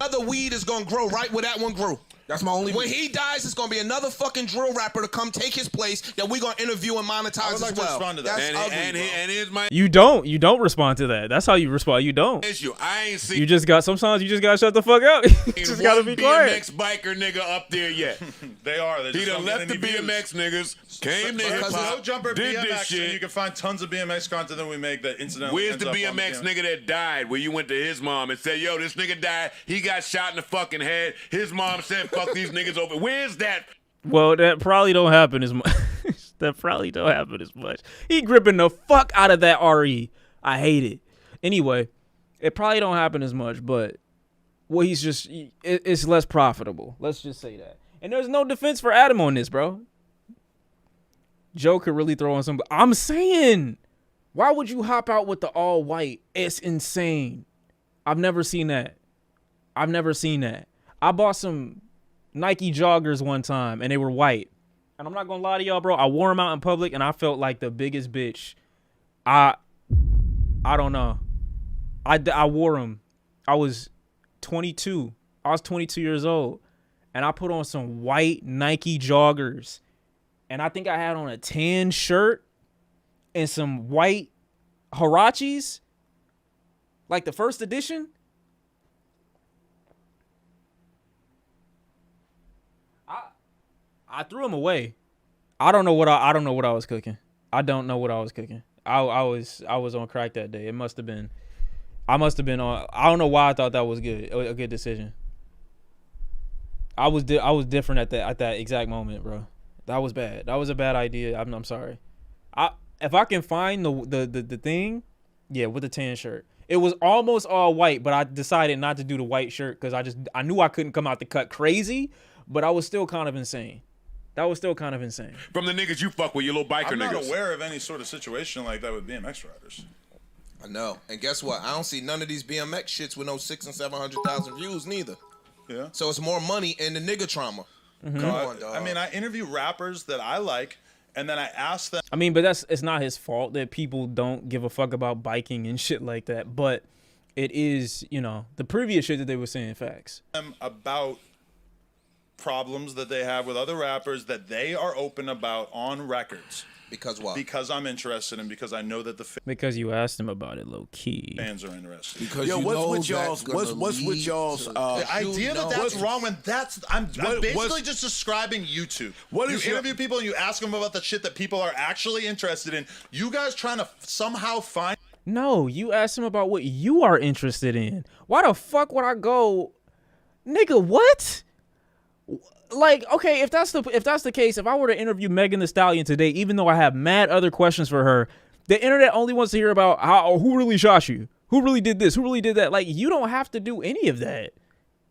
Another weed is gonna grow right where that one grew. That's my only. When he dies, it's gonna be another fucking drill rapper to come take his place that we're gonna interview and monetize as well. That's ugly, and here's my You don't respond to that. That's how you respond. You don't. issue. I ain't seen You just got sometimes you just gotta shut the fuck up. You just gotta be quiet. BMX biker nigga up there yet. They are. They He just done don't get left the any views. BMX niggas, came to hip Because hop, No Jumper did BMX, this and shit. you can find tons of BMX content that we make that incidentally Where's the ends up on BMX nigga that died where you went to his mom and said, yo, this nigga died, he got shot in the fucking head, his mom said, fuck these niggas over. Where's that? Well, that probably don't happen as much. He gripping the fuck out of that RE. I hate it. Anyway, it probably don't happen as much, but well, it's less profitable. Let's just say that. And there's no defense for Adam on this, bro. Joe could really throw on some. I'm saying, why would you hop out with the all white? It's insane. I've never seen that. I bought some Nike joggers one time and they were white. And I'm not gonna lie to y'all, bro. I wore them out in public and I felt like the biggest bitch. I don't know. I wore them. I was 22. I was 22 years old. And I put on some white Nike joggers. And I think I had on a tan shirt and some white Huaraches. Like the first edition. I threw them away. I don't know what I was cooking. I don't know what I was cooking. I was on crack that day. I must have been on. I don't know why I thought that was a good decision. I was different at that exact moment, bro. That was bad. That was a bad idea. I'm sorry. if I can find the thing, yeah, with the tan shirt. It was almost all white, but I decided not to do the white shirt because I knew I couldn't come out the cut crazy, but I was still kind of insane. That was still kind of insane. From the niggas you fuck with, your little biker niggas. I'm not aware of any sort of situation like that with BMX riders. I know. And guess what? I don't see none of these BMX shits with no 600,000 and 700,000 views neither. Yeah. So it's more money in the nigga trauma. Mm-hmm. Come on, dog. I mean, I interview rappers that I like, and then I ask them. I mean, but it's not his fault that people don't give a fuck about biking and shit like that. But it is, the previous shit that they were saying facts. About problems that they have with other rappers that they are open about on records. Because what? Because I'm interested and because I know that the because you asked them about it low key. fans are interested. Because what's with y'all's the idea that's wrong when I'm basically just describing YouTube. What you is interview people and you ask them about the shit that people are actually interested in. You guys trying to somehow find. No, you asked them about what you are interested in. Why the fuck would I go, nigga? What? Like, okay, if that's the case, if I were to interview Megan Thee Stallion today, even though I have mad other questions for her, the internet only wants to hear about who really shot you, who really did this, who really did that. Like, you don't have to do any of that.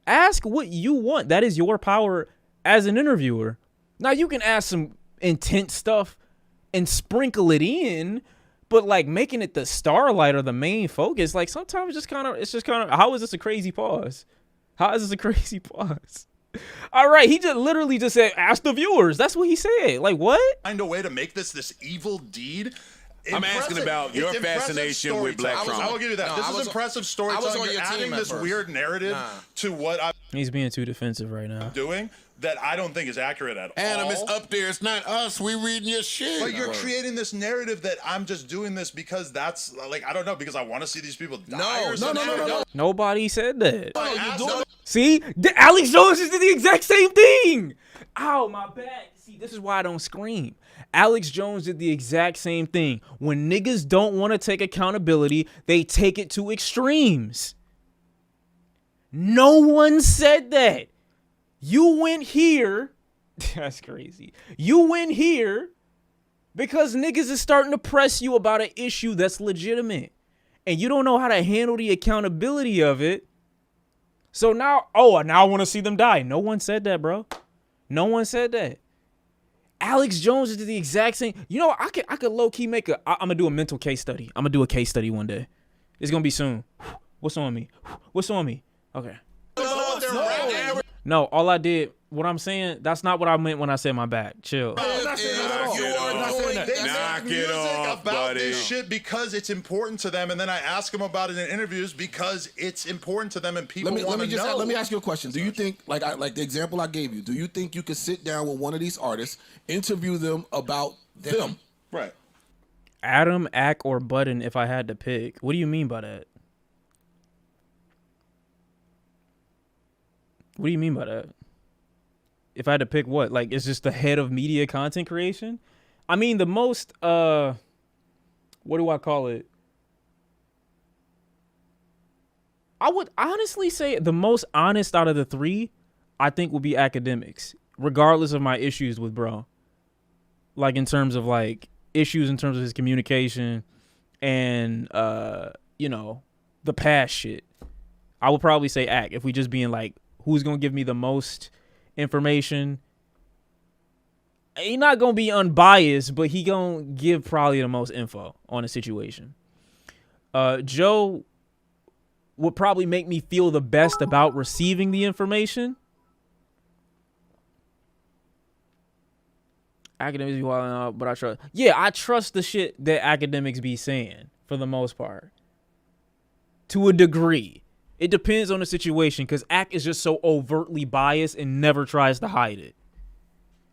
Ask what you want. That is your power as an interviewer. Now, you can ask some intense stuff and sprinkle it in, but like making it the starlight or the main focus, like sometimes it's just kind of, how is this a crazy pause? How is this a crazy pause? All right, he just literally just said, ask the viewers. That's what he said. Like, what? Find a way to make this evil deed. I'm asking about your fascination with black trauma. I will give you that. This is impressive storytelling. You're adding this weird narrative to what I'm He's being too defensive right now. doing that I don't think is accurate at all. Adam, it's up there. It's not us. We reading your shit. But you're creating this narrative that I'm just doing this because that's, like, I don't know, because I want to see these people die or something. No. Nobody said that. No. See? Alex Jones just did the exact same thing. Ow, my back. See, this is why I don't scream. Alex Jones did the exact same thing. When niggas don't want to take accountability, they take it to extremes. No one said that. You went here. That's crazy. You went here because niggas is starting to press you about an issue that's legitimate. And you don't know how to handle the accountability of it. So now I want to see them die. No one said that, bro. No one said that. Alex Jones did the exact same. I could low key make I'm gonna do a mental case study. I'm gonna do a case study one day. It's gonna be soon. What's on me? What's on me? Okay. No, all I did, what I'm saying, that's not what I meant when I said my back. Chill. Knock it off, buddy. This shit because it's important to them, and then I ask them about it in interviews because it's important to them, and people want to know. Let me ask you a question. Do you think, like the example I gave you, do you think you could sit down with one of these artists, interview them about them? Right. Adam, Ack, or Budden if I had to pick. What do you mean by that? What do you mean by that? If I had to pick what? Like, it's just the head of media content creation? I mean, the most, what do I call it? I would honestly say the most honest out of the three, I think, would be academics, regardless of my issues with bro. Like, in terms of, like, issues in terms of his communication and, the past shit. I would probably say Ack if we just being like, who's going to give me the most information? He not going to be unbiased, but he going to give probably the most info on a situation. Joe would probably make me feel the best about receiving the information. Academics be wilding out, but I trust. Yeah, I trust the shit that academics be saying for the most part. To a degree. It depends on the situation because Ack is just so overtly biased and never tries to hide it.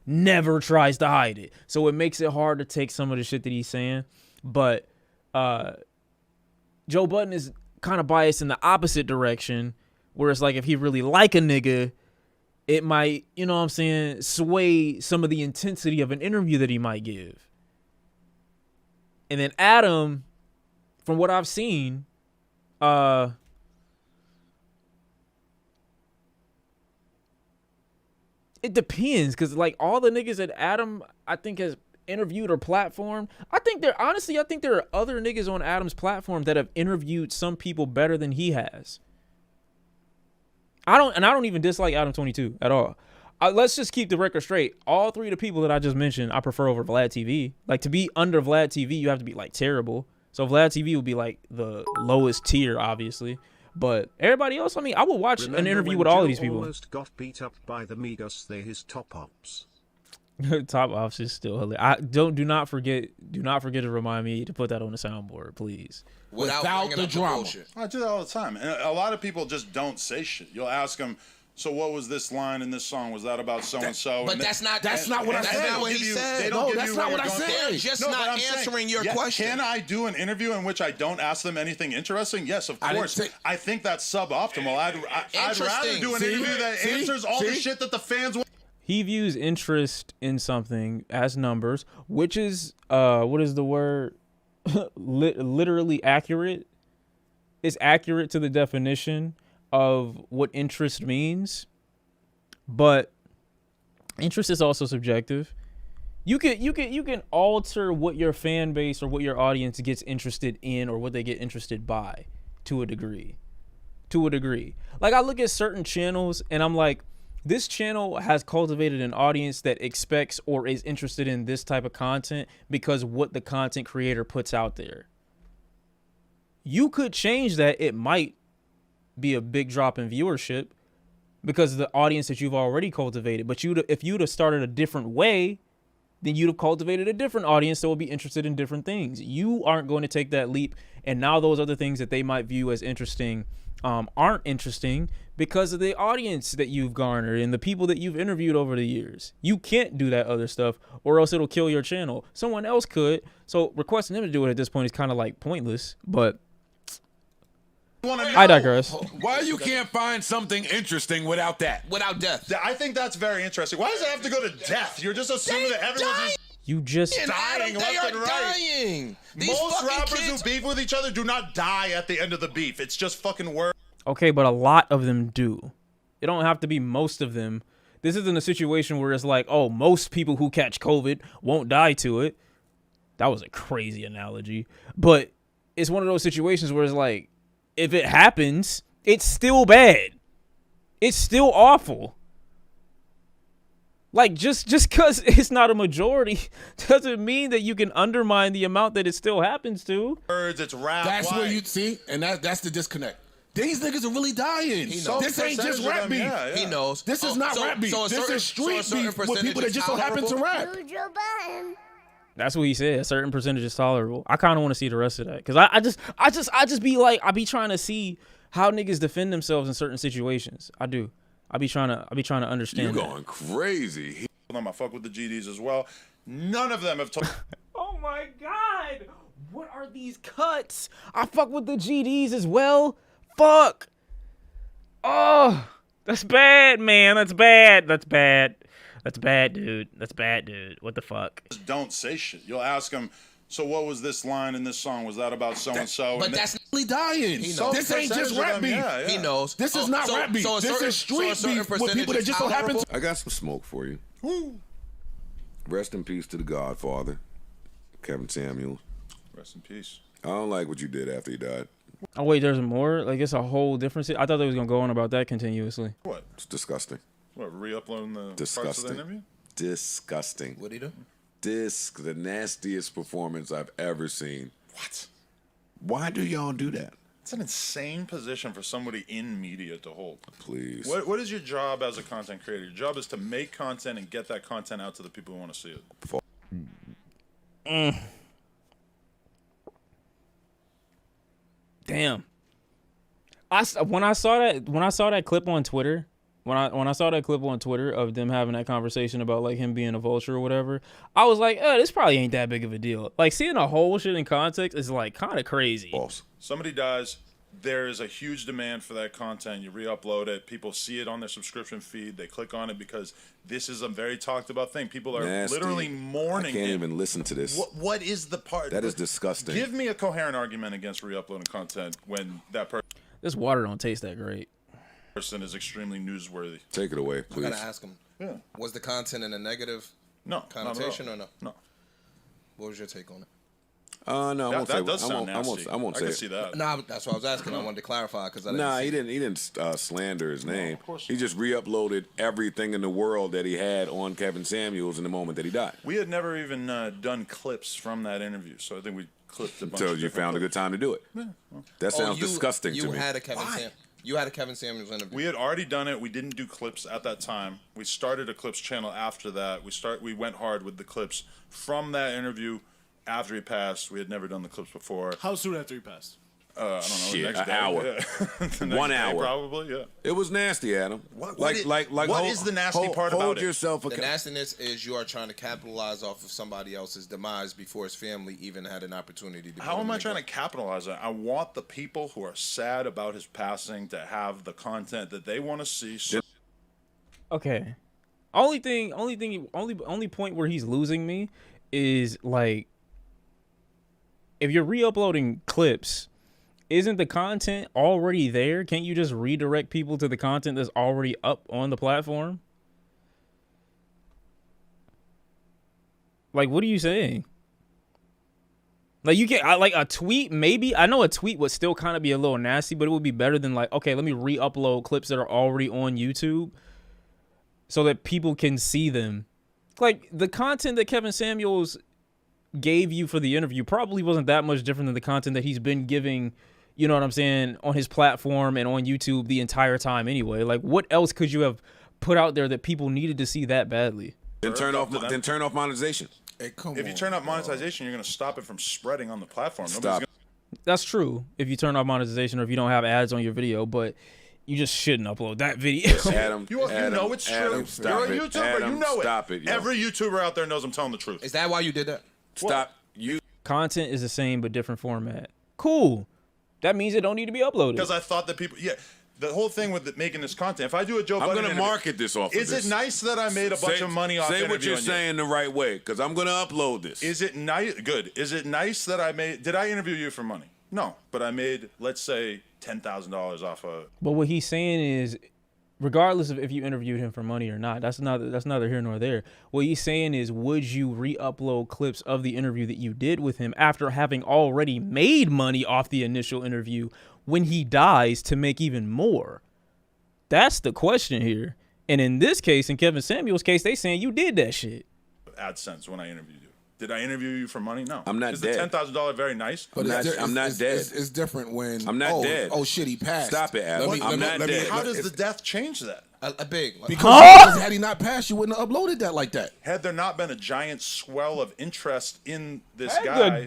Never tries to hide it. So it makes it hard to take some of the shit that he's saying. But Joe Budden is kind of biased in the opposite direction where it's like if he really like a nigga, it might, sway some of the intensity of an interview that he might give. And then Adam, from what I've seen, it depends, because like all the niggas that Adam I think has interviewed or platformed. I think there are other niggas on Adam's platform that have interviewed some people better than he has. I don't even dislike Adam22 at all. Let's just keep the record straight. All three of the people that I just mentioned, I prefer over Vlad TV. Like, to be under Vlad TV, you have to be like terrible. So Vlad TV would be like the lowest tier, obviously. But everybody else, I mean, I will watch an interview with all of these people. Almost got beat up by the Migos. They his top ops. Top ops is still hilarious. Do not forget to remind me to put that on the soundboard, please. Without the drama. I do that all the time, and a lot of people just don't say shit. You'll ask them, so what was this line in this song? Was that about so and so? But that's not what I said. said. That's not what he said. No, that's not what I said. They're just not answering your question. Can I do an interview in which I don't ask them anything interesting? Yes, of course. I think that's suboptimal. I'd rather do an interview that answers all the shit that the fans want. He views interest in something as numbers, which is what is the word? Literally accurate. It's accurate to the definition of what interest means, but interest is also subjective. You can alter what your fan base or what your audience gets interested in or what they get interested by to a degree. Like, I look at certain channels and I'm like, this channel has cultivated an audience that expects or is interested in this type of content because what the content creator puts out there. You could change that. It might be a big drop in viewership because of the audience that you've already cultivated. But if you'd have started a different way, then you'd have cultivated a different audience that will be interested in different things. You aren't going to take that leap, and now those other things that they might view as interesting aren't interesting because of the audience that you've garnered and the people that you've interviewed over the years. You can't do that other stuff or else it'll kill your channel. Someone else could. So requesting them to do it at this point is kind of like pointless, but I digress. Why you can't find something interesting without that? Without death. I think that's very interesting. Why does it have to go to death? You're just assuming that everyone's just dying left and right. Dying. Most rappers who beef with each other do not die at the end of the beef. It's just fucking work. Okay, but a lot of them do. It don't have to be most of them. This isn't a situation where it's like, oh, most people who catch COVID won't die to it. That was a crazy analogy. But it's one of those situations where it's like, if it happens, it's still bad. It's still awful. Like, just because it's not a majority doesn't mean that you can undermine the amount that it still happens to. Words, it's rap. That's where you see, and that's the disconnect. These niggas are really dying. This ain't just rap beef. Yeah. He knows. This is not rap beef. This is street beef with people that just so happen to rap. That's what he said. A certain percentage is tolerable. I kind of want to see the rest of that because I just be like, I be trying to see how niggas defend themselves in certain situations. I do. I be trying to understand. You're going crazy. I fuck with the GDs as well. None of them have told. Oh my God! What are these cuts? I fuck with the GDs as well. Fuck. Oh, that's bad, man. That's bad. That's bad. That's bad, dude. That's bad, dude. What the fuck? Just don't say shit. You'll ask them, so what was this line in this song? Was that about so-and-so? But that's really dying. This ain't just rap beef. Yeah. He knows. This is not rap beef. This is street beef with people that just so happen to. I got some smoke for you. Woo. Rest in peace to the Godfather, Kevin Samuels. Rest in peace. I don't like what you did after he died. Oh wait, there's more? Like, it's a whole different... I thought they was gonna go on about that continuously. What? It's disgusting. What, re-uploading the disgusting. parts of the interview? Disgusting. What'd he do? The nastiest performance I've ever seen. What? Why do y'all do that? It's an insane position for somebody in media to hold. Please. What is your job as a content creator? Your job is to make content and get that content out to the people who want to see it. Damn. When I saw that clip on Twitter, when I saw that clip on Twitter of them having that conversation about like him being a vulture or whatever, I was like, this probably ain't that big of a deal. Like, seeing a whole shit in context is like kind of crazy. False. Somebody dies, there is a huge demand for that content. You re-upload it, people see it on their subscription feed, they click on it because this is a very talked about thing. People are literally mourning. I can't even listen to this. What is the part? That is disgusting. Give me a coherent argument against re-uploading content when that person. This water don't taste that great. Person is extremely newsworthy. Take it away, please. I gotta ask him. Yeah. Was the content in a negative No. connotation or no? No. What was your take on it? No, I won't say. That does sound nasty. I won't say. I can see that. Nah, that's what I was asking. I wanted to clarify because He didn't slander his name. of course He just re-uploaded everything in the world that he had on Kevin Samuels in the moment that he died. We had never even done clips from that interview, so I think we clipped a bunch. Until of you found a good time to do it. Yeah. That sounds disgusting to me. You had a Kevin Samuels interview. We had already done it. We didn't do clips at that time. We started a clips channel after that. We went hard with the clips from that interview. After he passed, we had never done the clips before. How soon after he passed? I don't know. Shit, next an day, hour. Yeah. 1 hour. Probably, yeah. It was nasty, Adam. What What is the nasty part about it? Yourself the nastiness is you are trying to capitalize off of somebody else's demise before his family even had an opportunity to. How am I trying to capitalize on it? I want the people who are sad about his passing to have the content that they want to see. Okay. Only point where he's losing me is like, if you're re-uploading clips, isn't the content already there? Can't you just redirect people to the content that's already up on the platform? Like, what are you saying? Like, you get like a tweet, maybe. I know a tweet would still kind of be a little nasty, but it would be better than like, okay, let me re-upload clips that are already on YouTube so that people can see them. Like, the content that Kevin Samuels gave you for the interview probably wasn't that much different than the content that he's been giving, you know what I'm saying, on his platform and on YouTube the entire time anyway. Like, what else could you have put out there that people needed to see that badly? Then turn off monetization. If you turn off monetization, you're going to stop it from spreading on the platform. That's true if you turn off monetization or if you don't have ads on your video, but you just shouldn't upload that video. Adam, you know it's true. You're a YouTuber. You know it. Stop it. Every YouTuber out there knows I'm telling the truth. Is that why you did that? Stop. Content is the same but different format. Cool. That means it don't need to be uploaded. Because I thought that people, the whole thing with making this content. If I do a Joe Budden, I'm going to market this off. Is it nice that I made a bunch of money off? Say what you're saying the right way, because I'm going to upload this. Is it nice? Good. Is it nice that I made? Did I interview you for money? No, but I made, let's say, $10,000 off of. But what he's saying is, regardless of if you interviewed him for money or not, that's neither here nor there. What he's saying is, would you re-upload clips of the interview that you did with him after having already made money off the initial interview when he dies to make even more? That's the question here. And in this case, in Kevin Samuels' case, they saying you did that shit. AdSense when I interviewed you. Did I interview you for money? No. I'm not dead. Is the $10,000 very nice? But I'm not dead. It's different when I'm not dead. Oh shit, he passed. Stop it, Adam. I'm not dead. How does the death change that? Because had he not passed, you wouldn't have uploaded that like that. Had there not been a giant swell of interest in this guy,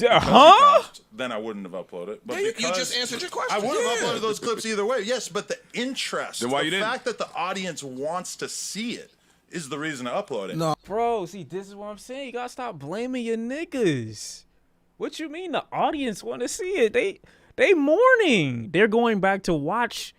then I wouldn't have uploaded. But you just answered your question. I would have uploaded those clips either way. Yes, but the interest, then why the you didn't? fact that the audience wants to see it is the reason to upload it. No, bro. See, this is what I'm saying. You gotta stop blaming your niggas. What you mean the audience want to see it? They mourning. They're going back to watch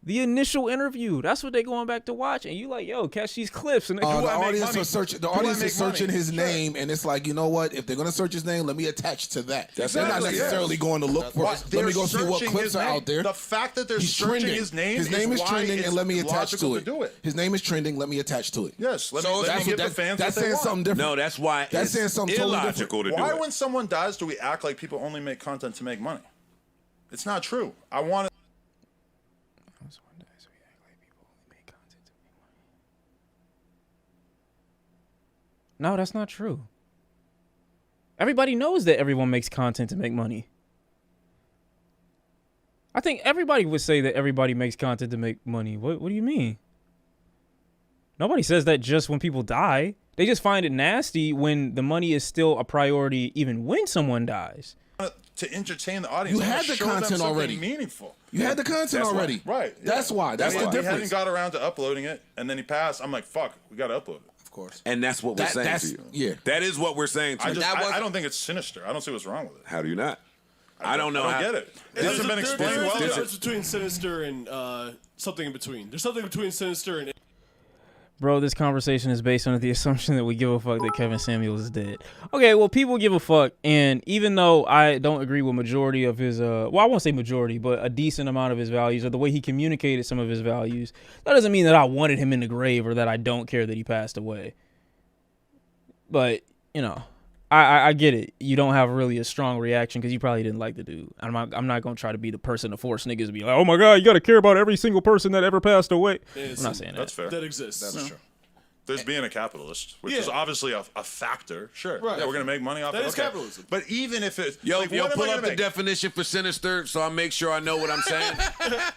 the initial interview. That's what they're going back to watch. And you like, yo, catch these clips. And the audience is searching his name, and it's like, you know what? If they're gonna search his name, let me attach to that. They're not necessarily going to look for. Let me go see what clips are out there. The fact that they're searching his name is trending, and let me attach to it. His name is trending. Let me attach to it. Yes. Let me give the fans that's saying something different. No, that's why that's saying something totally illogical different. to do it. Why, when someone dies, do we act like people only make content to make money? It's not true. I want to. No, that's not true. Everybody knows that everyone makes content to make money. I think everybody would say that everybody makes content to make money. What do you mean? Nobody says that just when people die. They just find it nasty when the money is still a priority even when someone dies. To entertain the audience. You had the content already. Meaningful. You had the content already. Right. That's why. That's the difference. He hadn't got around to uploading it, and then he passed. I'm like, fuck, we got to upload it. Of course. And that's what we're saying to you. Yeah. That is what we're saying to you. I don't think it's sinister. I don't see what's wrong with it. How do you not? I don't know. I don't get it. It hasn't been explained well. There's a difference between sinister and something in between. There's something between sinister and... Bro, this conversation is based on the assumption that we give a fuck that Kevin Samuels is dead. Okay, well, people give a fuck, and even though I don't agree with majority of his, well, I won't say majority, but a decent amount of his values, or the way he communicated some of his values, that doesn't mean that I wanted him in the grave or that I don't care that he passed away. But, you know, I get it. You don't have really a strong reaction because you probably didn't like the dude. I'm not gonna try to be the person to force niggas to be like, oh my god, you gotta care about every single person that ever passed away. I'm not saying that. That's fair. That exists. That's true. There's being a capitalist, which is obviously a factor. Sure. Right. Yeah, we're going to make money off that. That is capitalism. But even if it... Yo, like, pull up the definition for sinister so I make sure I know what I'm saying.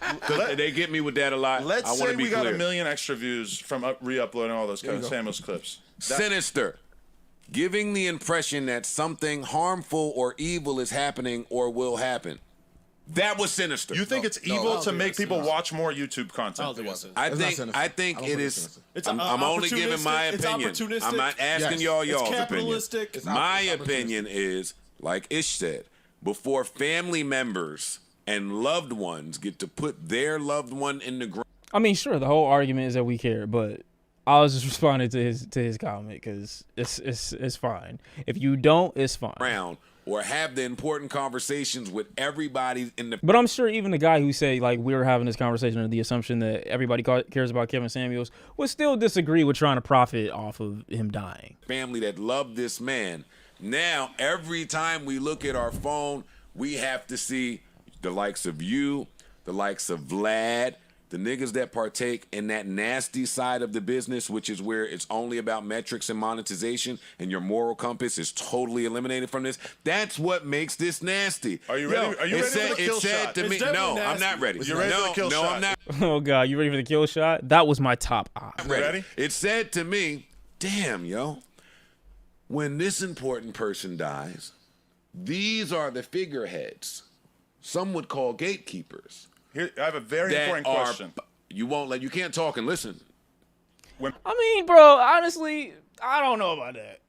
Because they get me with that a lot. Let's I want say to be we clear. got 1 million extra views from re-uploading all those Kevin Samuels clips. Sinister. Giving the impression that something harmful or evil is happening or will happen. That was sinister. You think it's evil to make people watch more YouTube content? I think it is. I'm only giving my opinion. I'm not asking y'all's opinion. My opinion is, like Ish said, before family members and loved ones get to put their loved one in the ground. I mean, sure, the whole argument is that we care, but I was just responding to his comment because it's fine. If you don't, it's fine. Or have the important conversations with everybody in the... But I'm sure even the guy who say, like, we were having this conversation under the assumption that everybody cares about Kevin Samuels would still disagree with trying to profit off of him dying. Family that loved this man. Now, every time we look at our phone, we have to see the likes of you, the likes of Vlad, the niggas that partake in that nasty side of the business, which is where it's only about metrics and monetization, and your moral compass is totally eliminated from this. That's what makes this nasty. Are you ready? Are you ready for the kill shot? To me, no, I'm not ready. You ready for the kill shot? I'm not. Oh God, you ready for the kill shot? That was my top option. Ready? It said to me, damn, yo, when this important person dies, these are the figureheads. Some would call gatekeepers. Here, I have a very important question. You can't talk and listen. I mean, bro, honestly, I don't know about that.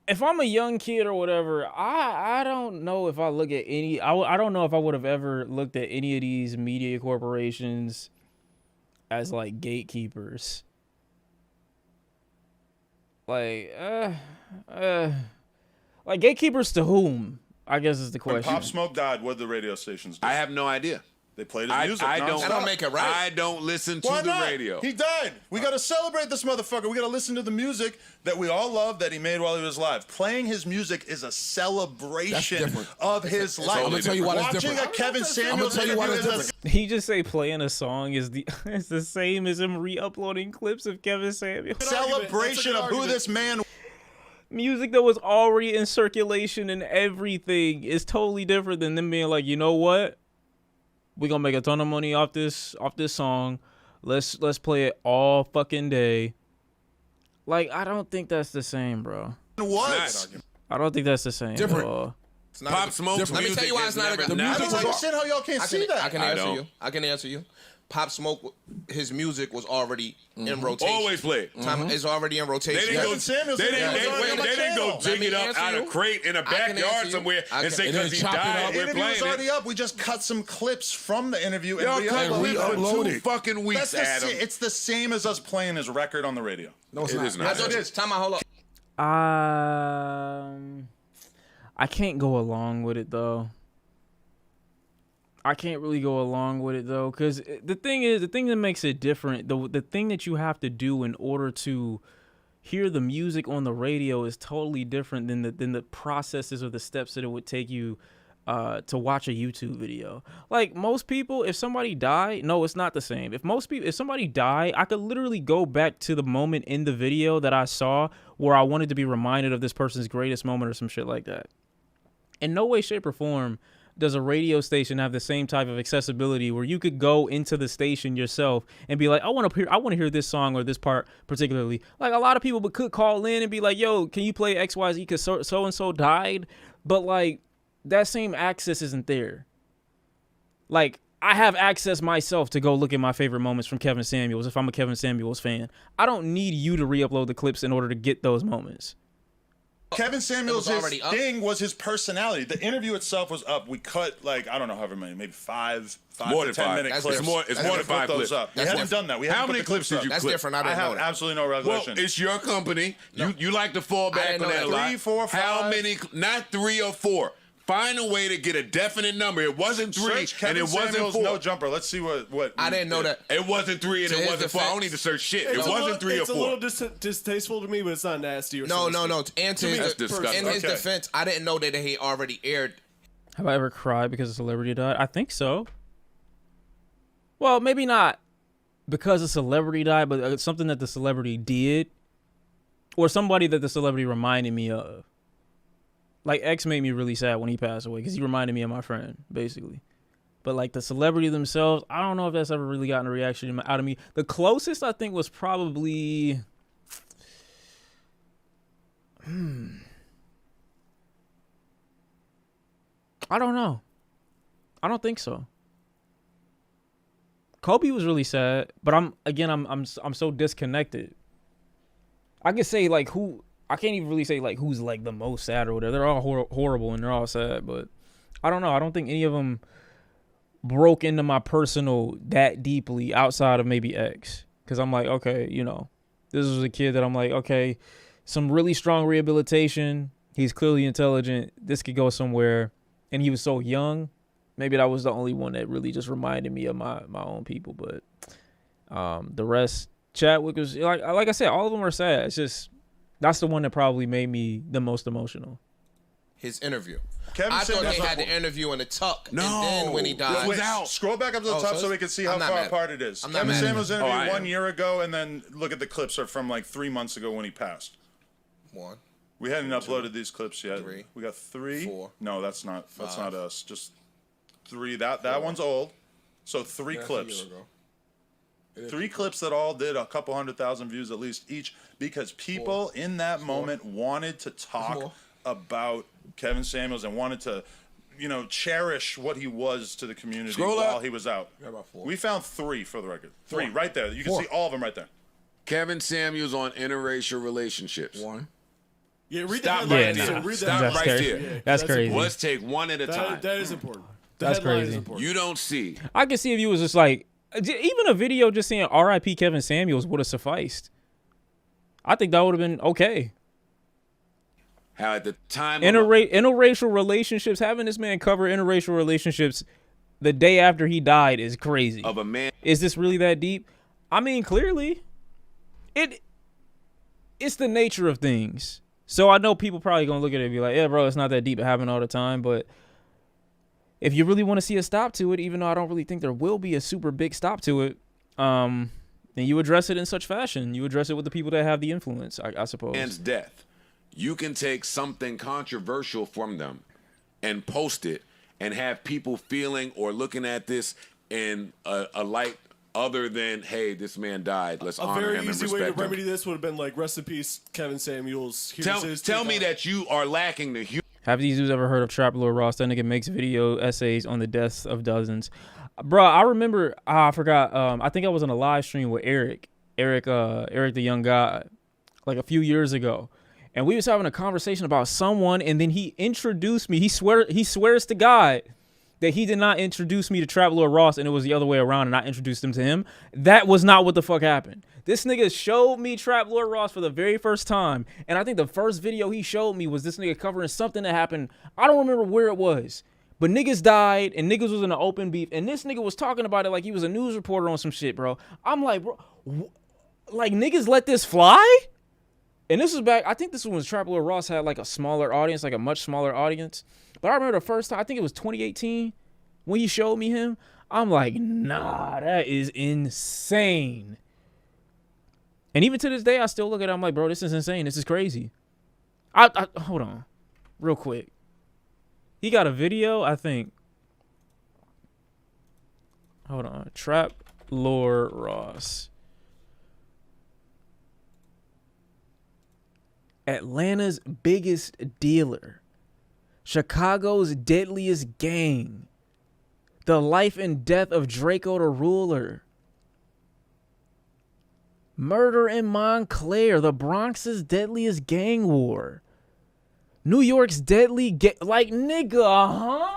If I'm a young kid or whatever, I don't know if I look at any... I don't know if I would have ever looked at any of these media corporations as, like, gatekeepers. Like gatekeepers to whom? I guess is the question. When Pop Smoke died, what did the radio stations do? I have no idea. They played his music. I don't make it right. I don't listen to the radio. He died. We got to celebrate this motherfucker. We got to listen to the music that we all love that he made while he was alive. Playing his music is a celebration of his life. I'm gonna tell you why that's different. Watching a Kevin Samuels interview is different. He just say playing a song is it's the same as him re-uploading clips of Kevin Samuels. Celebration of who this man. Music that was already in circulation and everything is totally different than them being like, you know what? We're gonna make a ton of money off this song. Let's play it all fucking day. Like, I don't think that's the same, bro. What? I don't think that's the same. Different. Pop Smoke's Let me tell you why it's not a good... The music I don't understand how y'all can't see that. I can answer you. Pop Smoke, his music was already in rotation. Always play it. It's already in rotation. They didn't go dig it up out of a crate in a backyard somewhere and say because he died, we're interview was playing already it. up. We just cut some clips from the interview and Y'all cut re-uploaded for 2 fucking weeks, Adam. It's the same as us playing his record on the radio. No, it's It not. is not. It is. Time out, hold up. I can't go along with it though. I can't really go along with it though, because the thing that makes it different, the thing that you have to do in order to hear the music on the radio is totally different than the processes or the steps that it would take you to watch a YouTube video. Like most people, if somebody died, no, it's not the same. If somebody died, I could literally go back to the moment in the video that I saw where I wanted to be reminded of this person's greatest moment or some shit like that. In no way, shape, or form does a radio station have the same type of accessibility where you could go into the station yourself and be like, I want to hear this song or this part particularly. Like a lot of people could call in and be like, yo, can you play XYZ because so-and-so died? But like that same access isn't there. Like I have access myself to go look at my favorite moments from Kevin Samuels if I'm a Kevin Samuels fan. I don't need you to re-upload the clips in order to get those moments. Kevin Samuels' thing was his personality. The interview itself was up. We cut like I don't know however many, maybe five more to than 10 minute clips. It's more than 5 clips. We haven't done that. We haven't How many put the clips did you That's clip? different. I I didn't know have that. absolutely no Well, recollection. it's your company. You like to fall back on know that that. a lot. 3, 4, 5. How many? Not 3 or 4. Find a way to get a definite number. It wasn't 3, Search and Kevin it wasn't Samuels, 4. No jumper. Let's see what I didn't know that. It wasn't 3 and To it his wasn't 4. I don't need defense- to search shit. It It's wasn't 3 or 4. It's a little distasteful to me, but it's not nasty or No. something. And That's disgusting. in his defense, I didn't know that he already aired. Have I ever cried because a celebrity died? I think so. Well, maybe not because a celebrity died, but it's something that the celebrity did, or somebody that the celebrity reminded me of. Like, X made me really sad when he passed away because he reminded me of my friend, basically. But, like, the celebrity themselves, I don't know if that's ever really gotten a reaction out of me. The closest, I think, was probably... I don't know. I don't think so. Kobe was really sad, but I'm so disconnected. I could say like who I can't even really say like who's like the most sad or whatever. They're all horrible and they're all sad, but I don't know. I don't think any of them broke into my personal that deeply outside of maybe X, because I'm like, okay, you know, this was a kid that I'm like, okay, some really strong rehabilitation. He's clearly intelligent. This could go somewhere, and he was so young. Maybe that was the only one that really just reminded me of my own people, but the rest, Chadwick was like I said, all of them are sad. It's just that's the one that probably made me the most emotional. His interview. I thought they had the interview in the tuck. No. And then when he died. Wait, scroll back up to the top so we can see how far apart it is. Kevin Samuels interview 1 year ago, and then look at the clips are from like 3 months ago when he passed. 1. We hadn't uploaded these clips yet. 3. We got 3. 4. No, that's not us. Just 3. That 4. one's old. So 3 clips. 3 clips that all did a couple 100,000 views at least each, because people in that moment wanted to talk about Kevin Samuels and wanted to, you know, cherish what he was to the community while he was out. We found 3 for the record. 3 right there. You can see all of them right there. Kevin Samuels on interracial relationships. 1. Yeah, read Stop the right headline. there. Read Stop that. right there. Yeah, That's crazy. Let's take one at a time. That is important. The That's headline crazy. is important. You don't see. I could see if you was just like, even a video just saying R.I.P. Kevin Samuels would have sufficed. I think that would have been okay. How at the time Interracial relationships, having this man cover interracial relationships the day after he died is crazy. of a man. Is this really that deep? I mean, clearly, it's the nature of things. So I know people probably gonna look at it and be like, yeah, bro, it's not that deep. It happen all the time. But if you really want to see a stop to it, even though I don't really think there will be a super big stop to it, then you address it in such fashion. You address it with the people that have the influence, I suppose. Man's death. You can take something controversial from them and post it and have people feeling or looking at this in a light other than, hey, this man died. Let's honor him and A very respect easy way to him. remedy this would have been like, rest in peace, Kevin Samuels. Tell me that you are lacking the human. Have these dudes ever heard of Trap Lord Ross? That nigga makes video essays on the deaths of dozens. Bro, I remember, I forgot, I think I was on a live stream with Eric the young guy, like a few years ago. And we was having a conversation about someone, and then he introduced me. He swears to God that he did not introduce me to Trap Lord Ross, and it was the other way around, and I introduced him to him. That was not what the fuck happened. This nigga showed me Trap Lord Ross for the very first time, and I think the first video he showed me was this nigga covering something that happened. I don't remember where it was, but niggas died, and niggas was in an open beef, and this nigga was talking about it like he was a news reporter on some shit, bro. I'm like, bro, like niggas let this fly? And this was back, I think this was when Trap Lord Ross had like a smaller audience, like a much smaller audience. But I remember the first time, I think it was 2018, when he showed me him. I'm like, nah, that is insane. And even to this day, I still look at it, I'm like, bro, this is insane. This is crazy. Hold on, real quick. He got a video, I think. Hold on, Trap Lord Ross. Atlanta's biggest dealer, Chicago's deadliest gang, the life and death of Draco the Ruler, murder in Montclair, the Bronx's deadliest gang war, New York's deadly like nigga,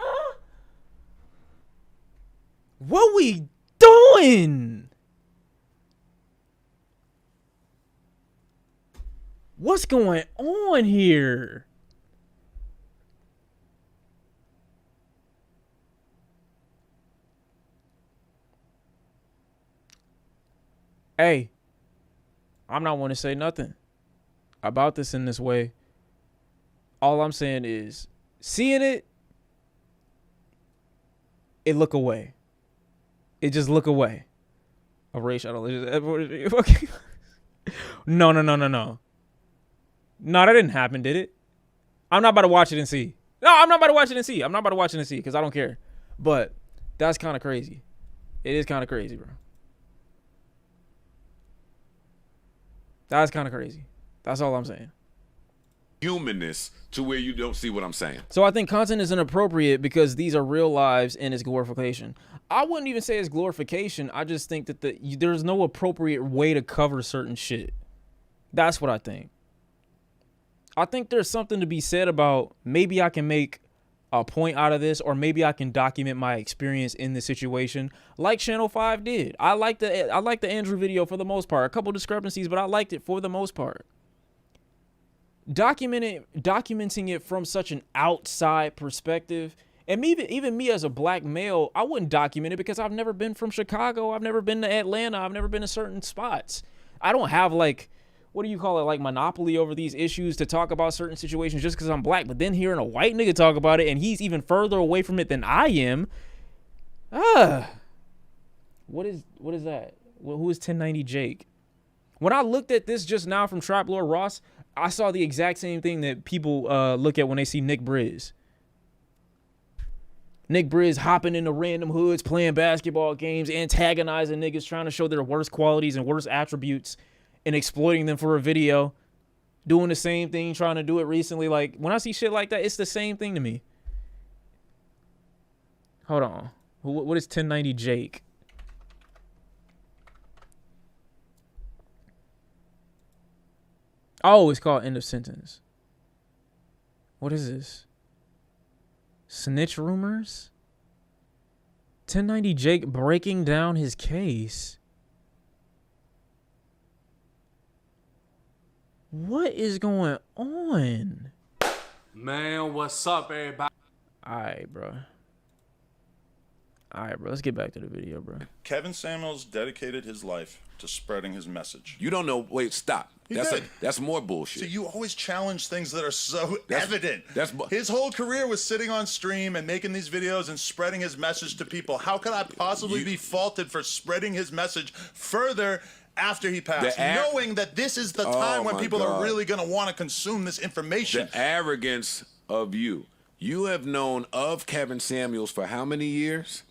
What we doing? What's going on here? Hey, I'm not want to say nothing about this in this way. All I'm saying is, seeing it look away. It just look away. A race shuttle. Okay. No. No, that didn't happen, did it? I'm not about to watch it and see. No, I'm not about to watch it and see. I'm not about to watch it and see because I don't care. But that's kind of crazy. It is kind of crazy, bro. That's kind of crazy. That's all I'm saying. Humanness to where you don't see what I'm saying. So I think content is inappropriate because these are real lives and it's glorification. I wouldn't even say it's glorification. I just think that there's no appropriate way to cover certain shit. That's what I think. I think there's something to be said about maybe I can make a point out of this, or maybe I can document my experience in this situation like Channel 5 did. I like the Andrew video for the most part. A couple discrepancies, but I liked it for the most part. Documenting it from such an outside perspective, and even me as a black male, I wouldn't document it because I've never been from Chicago. I've never been to Atlanta. I've never been to certain spots. I don't have like, what do you call it, like monopoly over these issues to talk about certain situations just because I'm black. But then hearing a white nigga talk about it and he's even further away from it than I am. What is that? Who is 1090 Jake? When I looked at this just now from Trap Lord Ross, I saw the exact same thing that people look at when they see Nick Briz. Nick Briz hopping into random hoods, playing basketball games, antagonizing niggas, trying to show their worst qualities and worst attributes and exploiting them for a video. Doing the same thing, trying to do it recently. Like, when I see shit like that, it's the same thing to me. Hold on. What is 1090 Jake? Oh, it's called End of Sentence. What is this? Snitch rumors? 1090 Jake breaking down his case. What is going on? Man, what's up, everybody? Alright, bro. Let's get back to the video, bro. Kevin Samuels dedicated his life to spreading his message. You don't know. Wait, stop. That's more bullshit. So you always challenge things that are so evident. His whole career was sitting on stream and making these videos and spreading his message to people. How could I possibly be faulted for spreading his message further after he passed, knowing that this is the time when people are really going to want to consume this information? The arrogance of you. You have known of Kevin Samuels for how many years?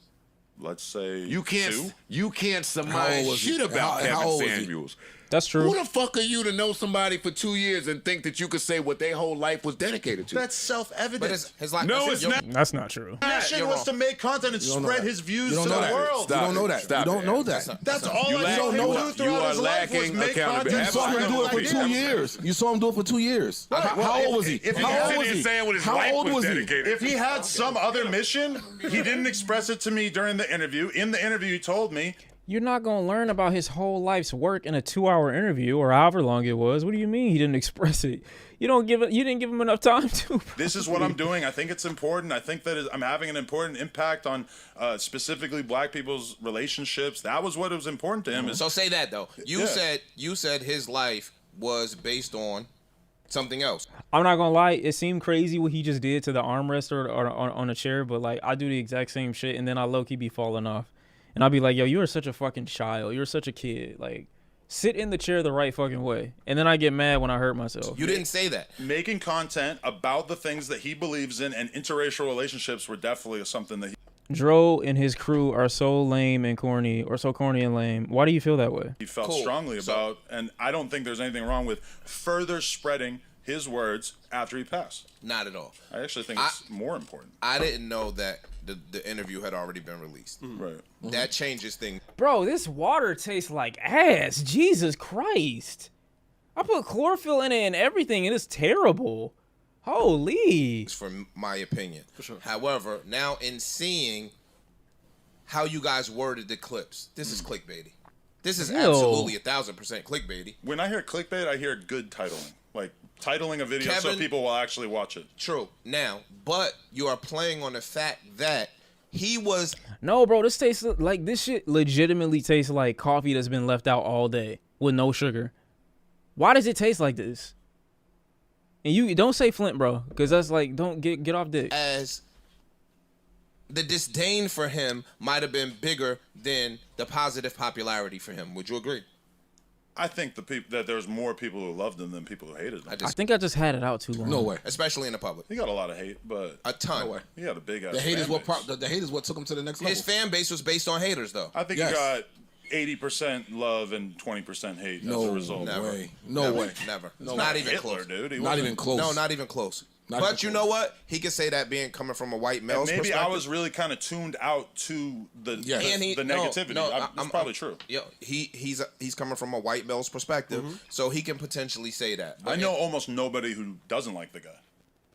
Let's say you can't 2. You can't surmise shit about Kevin Samuels. That's true. Who the fuck are you to know somebody for 2 years and think that you could say what their whole life was dedicated to? That's self-evident. But his life, no, it's not. That's not true. His mission was to make content and spread his views to the world. You don't know that. You don't know that. That's all I saw him do throughout his life was make content. You saw him do it for 2 years. You saw him do it for 2 years. How old was he? How old was he? If he had some other mission, he didn't express it to me during the interview. In the interview, he told me. You're not going to learn about his whole life's work in a 2-hour interview or however long it was. What do you mean he didn't express it? You didn't give him enough time to. This is what I'm doing. I think it's important. I think that I'm having an important impact on specifically black people's relationships. That was what was important to him. So say that though. You said his life was based on something else. I'm not gonna lie, it seemed crazy what he just did to the armrest or on a chair, but like I do the exact same shit and then I low-key be falling off. And I'll be like, yo, you are such a fucking child. You're such a kid. Like, sit in the chair the right fucking way. And then I get mad when I hurt myself. You didn't say that. Making content about the things that he believes in and interracial relationships were definitely something that Dro and his crew are so lame and corny, or so corny and lame. Why do you feel that way? he felt strongly about. And I don't think there's anything wrong with further spreading his words after he passed. Not at all. I actually think it's more important. I didn't know that the interview had already been released. Right. That changes things. Bro, this water tastes like ass. Jesus Christ. I put chlorophyll in it and everything, and it's terrible. Holy. For my opinion. For sure. However, now in seeing how you guys worded the clips, this is clickbaity. This is absolutely 1000% clickbaity. When I hear clickbait, I hear good titling. Like titling a video so people will actually watch it. True. Now, but you are playing on the fact that he was. No, bro, this tastes like this shit legitimately tastes like coffee that's been left out all day with no sugar. Why does it taste like this? And you don't say Flint, bro, because that's like, don't get off dick. As the disdain for him might have been bigger than the positive popularity for him. Would you agree? I think that there's more people who loved him than people who hated him. I think I just had it out too long. No way. Especially in the public. He got a lot of hate, but a ton. No way. He had a big ass. The hate is what took him to the next level. His fan base was based on haters, though. I think he got 80% love and 20% hate as a result. No way. Never. No, not even Hitler, close, dude. Not even close. No, not even close. Not but even you know what? He could say that being coming from a white male's maybe perspective. I was really kind of tuned out to the negativity. That's probably true. Yeah, he's coming from a white male's perspective, so he can potentially say that. But I know almost nobody who doesn't like the guy.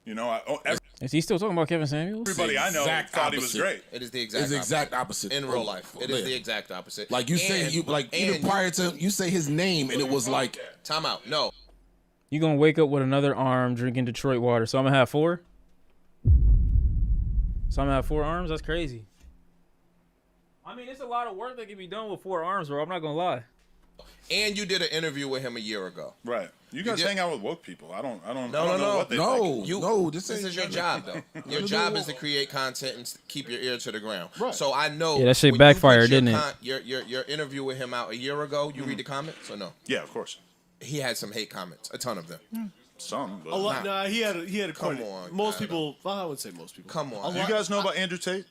You know, is he still talking about Kevin Samuels? Everybody I know thought he was great. It is the exact opposite in real life. It is the exact opposite. Like you say, even prior to you say his name, and it was like time out. No. You gonna wake up with another arm drinking Detroit water. So I'm gonna have 4? So I'm gonna have 4 arms? That's crazy. I mean, it's a lot of work that can be done with 4 arms, bro. I'm not gonna lie. And you did an interview with him a year ago. Right. You guys hang out with woke people. I don't know what they think. This is your job, though. Your job is to create content and keep your ear to the ground. Right. So I know. Yeah, that shit backfired, didn't it? Your interview with him out a year ago, you read the comments or no? Yeah, of course. He had some hate comments, a ton of them. Some, but a lot. Nah, he had a Come quite. on, most people. Well, I would say most people. Come on. You guys know about Andrew Tate?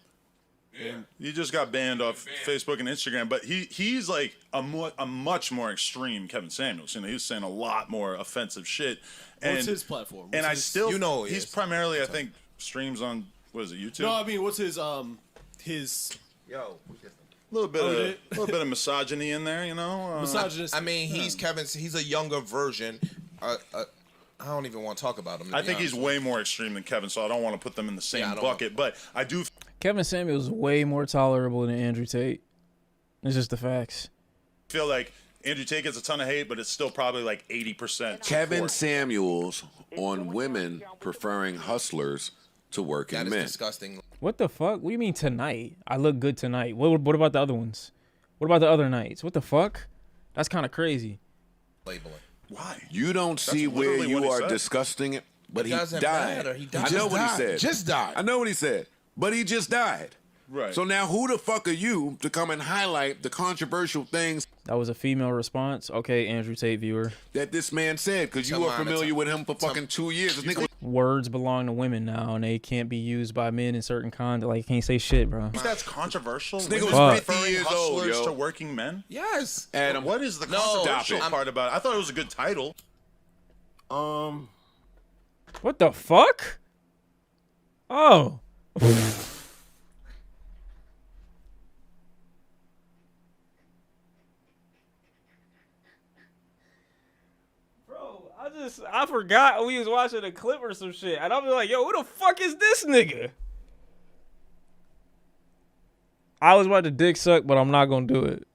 Yeah. He just got banned off Facebook and Instagram, but he's like a much more extreme Kevin Samuels. You know, he was saying a lot more offensive shit. And, what's his platform? He's primarily, I think, streams on, what is it, YouTube? No, I mean, what's his Yo. A little bit of misogyny in there, you know. Misogynist. I mean, he's a younger version. I don't even want to talk about him. I think he's way more extreme than Kevin, so I don't want to put them in the same bucket. But I do. Kevin Samuels is way more tolerable than Andrew Tate. It's just the facts. I feel like Andrew Tate gets a ton of hate, but it's still probably like 80%. Kevin Samuels on women preferring hustlers to working men. That is disgusting. What the fuck? What do you mean tonight? I look good tonight. What about the other ones? What about the other nights? What the fuck? That's kind of crazy. Labeling. Why? You don't see where you are disgusting it, but he doesn't died. matter. He died. I know what he said. Just died. I know what he said, but he just died. Right. So now who the fuck are you to come and highlight the controversial things That was a female response. Okay, Andrew Tate viewer. that this man said? Because you were familiar with him for fucking 2 years. This nigga was Words belong to women now, and they can't be used by men in certain context. Like, can't say shit, bro. That's controversial. nigga Women was 50 preferring years old, hustlers yo. to working men. Yes. Adam. What is the No, controversial stop it. part about it? I thought it was a good title. What the fuck? Oh. I forgot we was watching a clip or some shit, and I'll be like, yo, who the fuck is this nigga? I was about to dick suck, but I'm not gonna do it.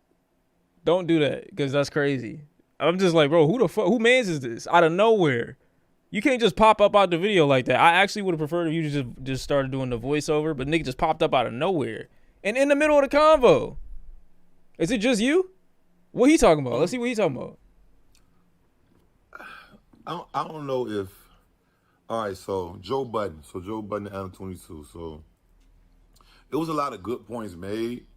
Don't do that, because that's crazy. I'm just like, bro, who the fuck, who mans is this? Out of nowhere. You can't just pop up out the video like that. I actually would have preferred if you just started doing the voiceover, but nigga just popped up out of nowhere. And in the middle of the convo. Is it just you? What he talking about? Let's see what he talking about. I don't know if. All right, so Joe Budden. So Joe Budden, Adam22. So it was a lot of good points made,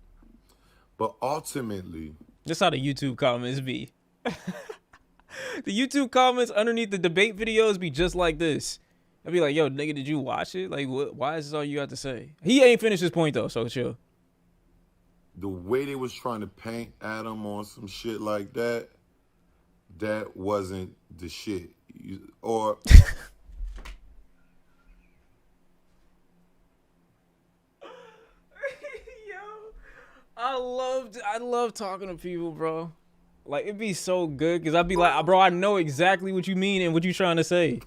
but ultimately, That's how the YouTube comments be. The YouTube comments underneath the debate videos be just like this. I'd be like, yo, nigga, did you watch it? Like, what? Why is this all you got to say? He ain't finished his point, though, so chill. the way they was trying to paint Adam on some shit like that, that wasn't the shit. Or I love talking to people, bro. Like, it'd be so good because I'd be like, bro, I know exactly what you mean and what you trying to say.